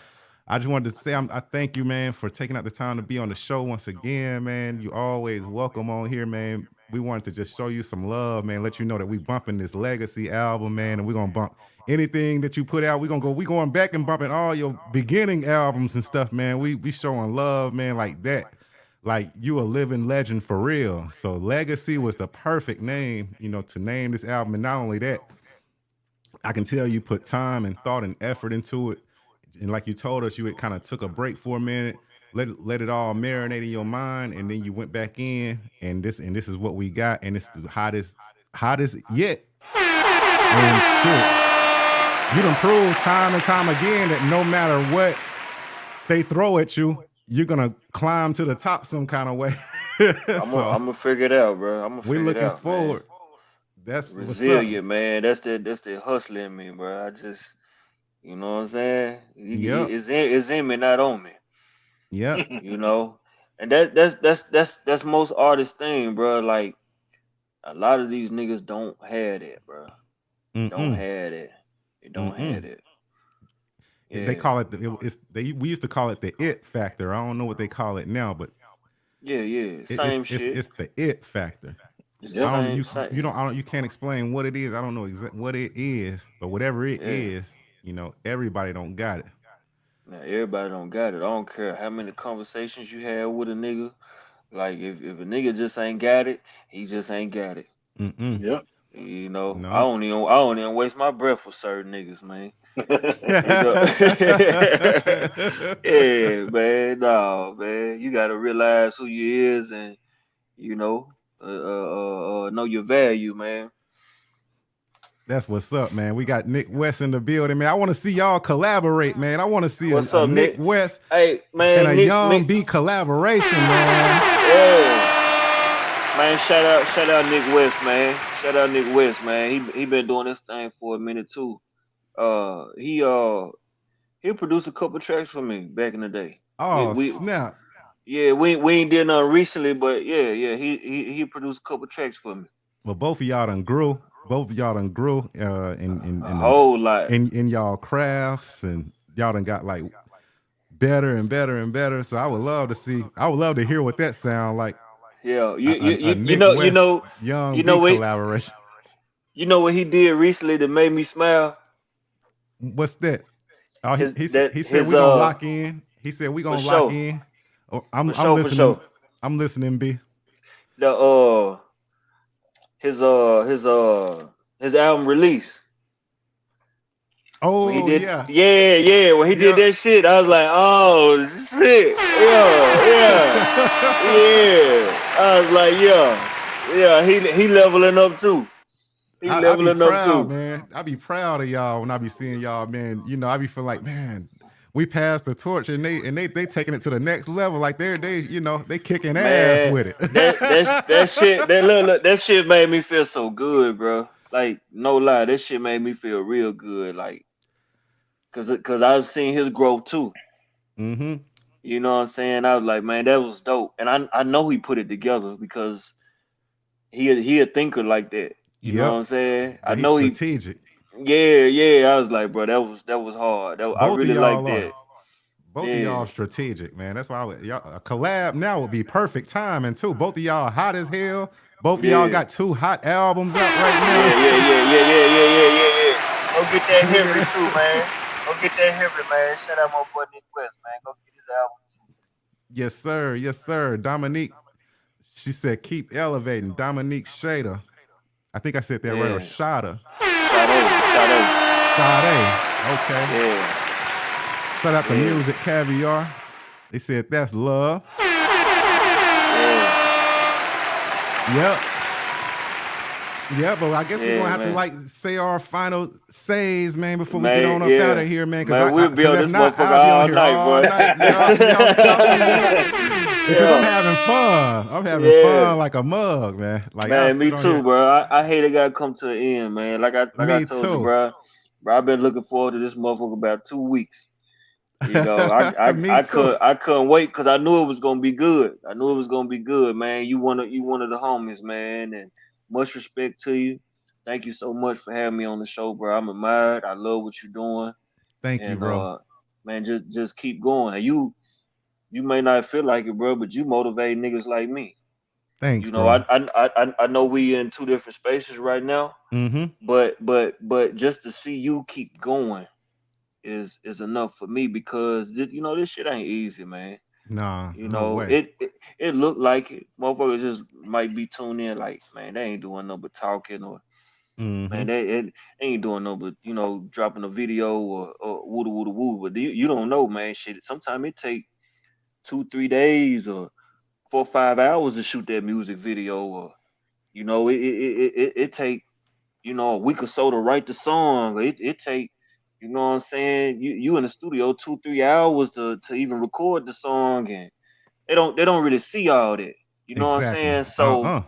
I just wanted to say I thank you, man, for taking out the time to be on the show once again, man. You always welcome on here, man. We wanted to just show you some love, man. Let you know that we bumping this legacy album, man, and we're gonna bump anything that you put out, we going back and bumping all your beginning albums and stuff, man. We showing love, man, like that. Like you a living legend for real. So Legacy was the perfect name, to name this album. And not only that, I can tell you put time and thought and effort into it. And like you told us, you had kind of took a break for a minute, let it all marinate in your mind, and then you went back in, and this is what we got, and it's the hottest yet. And shit, you done proved time and time again that no matter what they throw at you, you're gonna climb to the top some kind of way. I'm gonna figure it out, bro. I'm gonna we're figure it looking out, forward. Man. That's resilient, man. That's the hustling in me, bro. I just, you know what I'm saying? Yep. It's in me, not on me. Yep. You know, and that's most artists' thing, bro. Like a lot of these niggas don't have that, bro. Don't have it. They don't have it. Yeah. They call it we used to call it the it factor. I don't know what they call it now, but same shit. It's the it factor. You can't explain what it is. I don't know what it is, but whatever it is, everybody don't got it. Now everybody don't got it. I don't care how many conversations you have with a nigga. Like if a nigga just ain't got it, he just ain't got it. Yep. No. No. I don't even waste my breath with certain niggas, man. Yeah, man. No, man. You gotta realize who you is and know your value, man. That's what's up, man. We got Nick West in the building, man. I want to see y'all collaborate, man. I want to see a Nick West and a Young B collaboration, man. Yeah. Man, shout out Nick West, man. Shout out Nick West, man. He been doing this thing for a minute too. He produced a couple tracks for me back in the day. Oh, snap. Yeah, we ain't did nothing recently, but yeah, he produced a couple tracks for me. Well, both of y'all done grew. In a whole lot in y'all crafts, and y'all done got like better and better and better. So I would love to hear what that sound like. Yeah, Young B collaboration. You know what he did recently that made me smile? What's that? Oh, he said we gonna lock in. He said we gonna lock in. Oh, I'm listening. Sure. I'm listening, B. His album release. Oh, when he did, yeah. Yeah. When he did that shit, I was like, oh, shit. Yeah. I was like, yeah. He leveling up too. I be proud, man. I be proud of y'all when I be seeing y'all, man. I be feeling like, man, we passed the torch and they taking it to the next level. Like they kicking ass with it. That shit made me feel so good, bro. Like, no lie, that shit made me feel real good. Like, cause I've seen his growth too. Mm-hmm. You know what I'm saying? I was like, man, that was dope. And I know he put it together because he a thinker like that. You know what I'm saying? I know he's strategic. Yeah. I was like, bro, that was hard. I really like that. Both of y'all strategic, man. That's why a collab now would be perfect timing too. Both of y'all hot as hell. Both of y'all got 2 hot albums out right now. Yeah. Go get that Henry too, man. Go get that Henry, man. Shout out my boy Nick West, man. Go get his album too. Yes, sir. Dominique, she said keep elevating. Dominique Shader. I think I said that right. Or Shada. Shada. Okay. Yeah. Shout out to Music Caviar. They said that's love. Yep, but I guess we're gonna have to say our final says, man, before we get on up out of here, man. Because we'll be on this motherfucker all night, Because I'm having fun. I'm having fun like a mug, man. Like, man, me too, bro. I hate it gotta come to an end, man. Like I told you, bro. I've been looking forward to this motherfucker about 2 weeks. I couldn't wait because I knew it was gonna be good. Man. You one of the homies, man, and much respect to you. Thank you so much for having me on the show, bro. I'm admired. I love what you're doing. Thank you, bro. Man, just keep going. And you may not feel like it, bro, but you motivate niggas like me. Thanks, You know, bro. I know we in two different spaces right now, Mm-hmm. but just to see you keep going is enough for me because you know this shit ain't easy, man. Nah, You no know, way. it looked like it. Motherfuckers just might be tuned in like, man, they ain't doing nothing but talking, or Mm-hmm. man, they ain't doing nothing but dropping a video or woo woo woo. But you don't know, man. Shit, sometimes it take 2 3 days or 4 5 hours to shoot that music video, or it take a week or so to write the song. It take, you know what I'm saying, you in the studio 2 3 hours to even record the song, and they don't really see all that. You know what I'm Exactly. saying? So Uh-uh.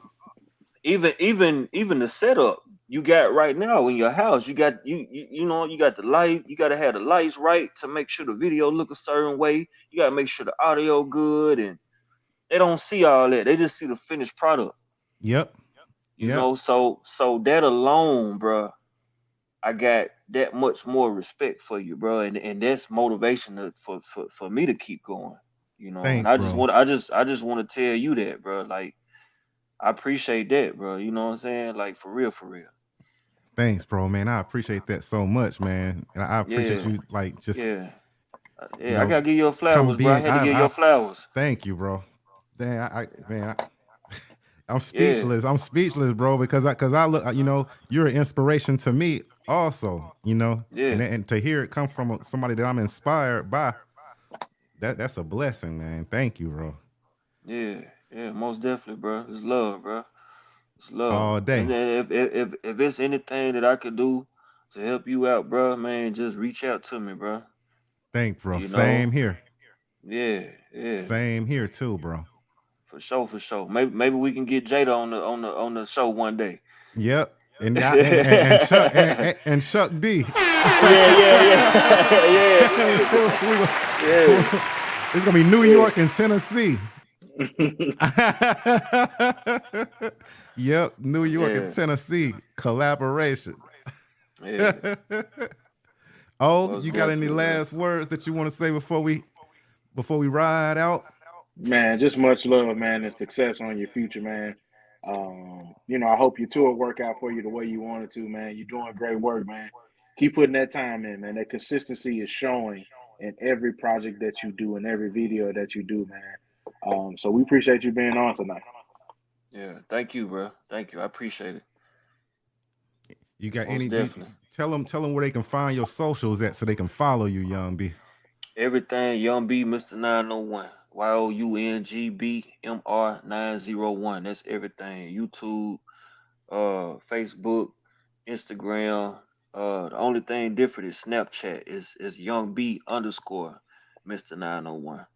even the setup you got right now in your house, you got the light, you gotta have the lights right to make sure the video look a certain way. You gotta make sure the audio good, and they don't see all that. They just see the finished product. Yep. You Yep. know, so that alone, bro, I got that much more respect for you, bro, and that's motivation for me to keep going. You know, and Thanks, bro. I just want to tell you that, bro. Like, I appreciate that, bro. You know what I'm saying? Like, for real, for real. Thanks, bro, man. I appreciate that so much, man. And I appreciate Yeah, you like just, yeah, you yeah. I know, gotta give your come flowers, bro. I being had to give your I flowers. thank you, bro. Dang, I'm Yeah, speechless. I'm speechless, bro, because I look, you're an inspiration to me also, yeah, and to hear it come from somebody that I'm inspired by, that's a blessing, man. Thank you, bro. yeah, yeah. Most definitely, bro. It's love, bro. It's love. All And day. then if it's anything that I could do to help you out, bro, man, just reach out to me, bro. Thank, bro. You know, Same here. yeah, yeah, Same here too, bro. for sure, for sure. Maybe we can get Jada on the show one day. Yep. And I, and Chuck Yeah, and Chuck D. yeah, yeah, yeah, It's gonna be New yeah, York and Tennessee. Yep, New York and yeah, Tennessee collaboration. yeah. Oh, Most you got any definitely, man. last words that you want to say before we ride out? Man, just much love, man, and success on your future, man. I hope your tour work out for you the way you want it to, man. You're doing great work, man. Keep putting that time in, man. That consistency is showing in every project that you do and every video that you do, man. So we appreciate you being on tonight. Yeah, thank you, bro. Thank you. I appreciate it. You got Most any? definitely. Tell them where they can find your socials at so they can follow you, Young B. Everything Young B, Mr. 901. YOUNGBMR 901. That's everything. YouTube, Facebook, Instagram. The only thing different is Snapchat. Is Young B underscore Mr. 901.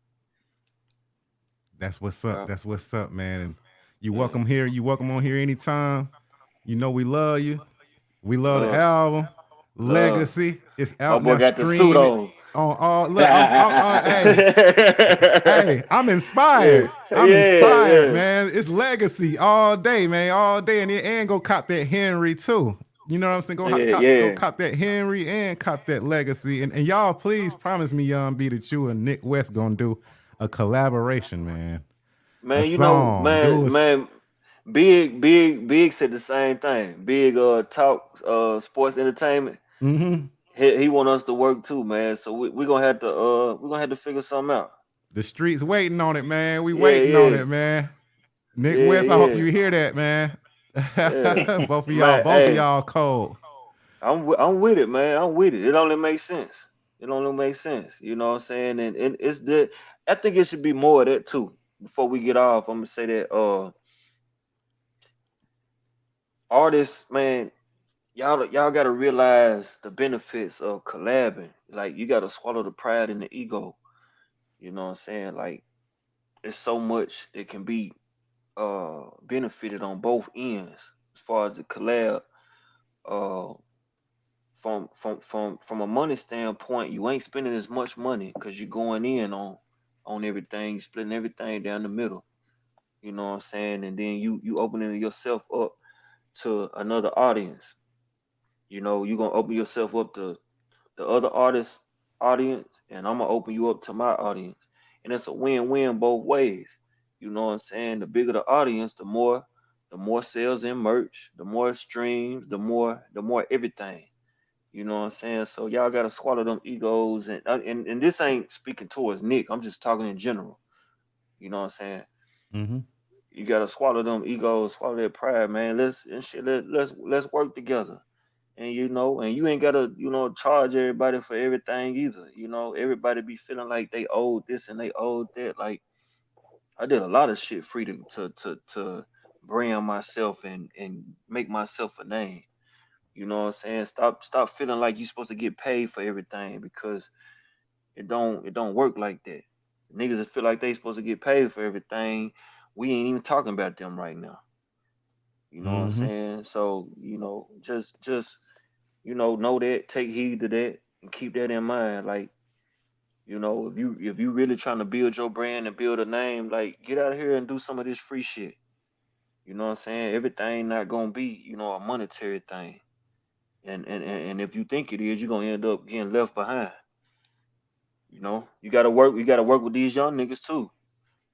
That's what's up. Yeah. That's what's up, man. And you Yeah. welcome here. You welcome on here anytime. You know we love you. We love the Love. album. Love. Legacy. It's My out boy now. got the suit Stream it on. on all. Look, hey, I'm Yeah. inspired. I'm Yeah. inspired, Yeah. man. It's Legacy all day, man, all day, and go cop that Henry too. You know what I'm saying? Yeah. Go Yeah. cop that Henry and cop that Legacy, and y'all please promise me, Young B, that you and Nick West gonna do a collaboration, man. A Man, song, do us. man, Big said the same thing. Big talk sports entertainment. Mm-hmm. He want us to work too, man. So we gonna have to figure something out. The streets waiting on it, man. We Yeah, waiting on yeah, it, man. Nick yeah, West, I hope yeah, you hear that, man. yeah. Both Man, of hey, y'all cold. I'm with it, man. I'm with it. It only makes sense. It only makes sense. You know what I'm saying? And it's the I think it should be more of that too. Before we get off, I'm gonna say that artists, man, y'all gotta realize the benefits of collabing. Like, you gotta swallow the pride and the ego. You know what I'm saying? Like, there's so much that can be benefited on both ends as far as the collab. Uh from a money standpoint, you ain't spending as much money because you're going in on everything, splitting everything down the middle. You know what I'm saying? And then you opening yourself up to another audience. You know, you're gonna open yourself up to the other artist audience, and I'm gonna open you up to my audience. And it's a win-win both ways. You know what I'm saying? The bigger the audience, the more sales in merch, the more streams, the more everything. You know what I'm saying? So y'all gotta swallow them egos, and this ain't speaking towards Nick. I'm just talking in general. You know what I'm saying? Mm-hmm. You gotta swallow them egos, swallow that pride, man. Let's work together. And and you ain't gotta, charge everybody for everything either. Everybody be feeling like they owed this and they owed that. Like I did a lot of shit free to brand myself and make myself a name. You know what I'm saying? Stop feeling like you're supposed to get paid for everything because it don't work like that. Niggas that feel like they supposed to get paid for everything, we ain't even talking about them right now. You know what I'm Mm-hmm. saying? So, just know that, take heed to that, and keep that in mind. Like, if you really trying to build your brand and build a name, like get out here and do some of this free shit. You know what I'm saying? Everything not gonna be, a monetary thing. And if you think it is, you're gonna end up getting left behind. You gotta work with these young niggas too.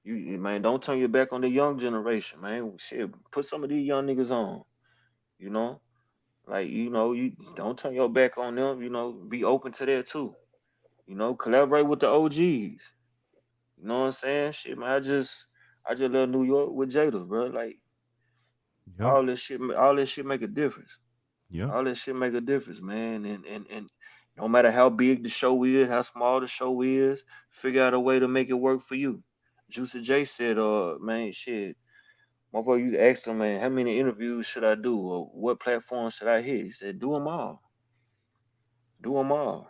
Man, don't turn your back on the young generation, man. Shit, put some of these young niggas on, you know? Like, you don't turn your back on them, be open to that too. Collaborate with the OGs. You know what I'm saying? Shit, man, I just left New York with Jada, bro. Like Yep. all this shit make a difference. Yep. All that shit make a difference, man. And no matter how big the show is, how small the show is, figure out a way to make it work for you. Juicy J said, man, shit. Motherfucker, you asked him, man, how many interviews should I do? Or what platform should I hit? He said, do them all. Do them all.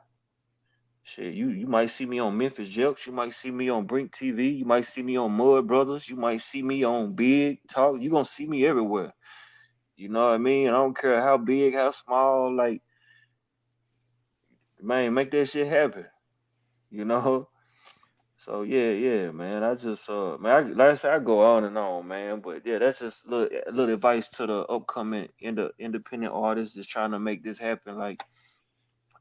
Shit, you might see me on Memphis Jokes. You might see me on Brink TV. You might see me on Mud Brothers. You might see me on Big Talk. You going to see me everywhere. You know what I mean? I don't care how big, how small. Like, man, make that shit happen. You know? So yeah, man. I just like I said, I go on and on, man. But yeah, that's just little advice to the upcoming independent artists that's trying to make this happen. Like,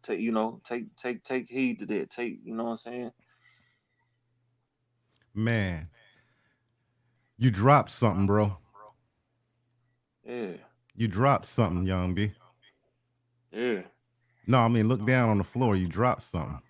take heed to that. You know what I'm saying? Man, you dropped something, bro. Yeah, You dropped something, young B. yeah. No, I mean look down on the floor. You dropped something.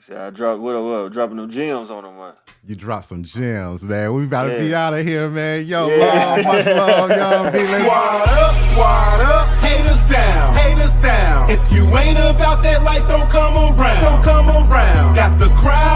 See, I dropping them gems on them, man. You dropped some gems, man. We about to be Yeah. out of here, man. Yo, Yeah. much love, young B. Squad up, haters down, haters down. If you ain't about that life, don't come around, don't come around. Got the crowd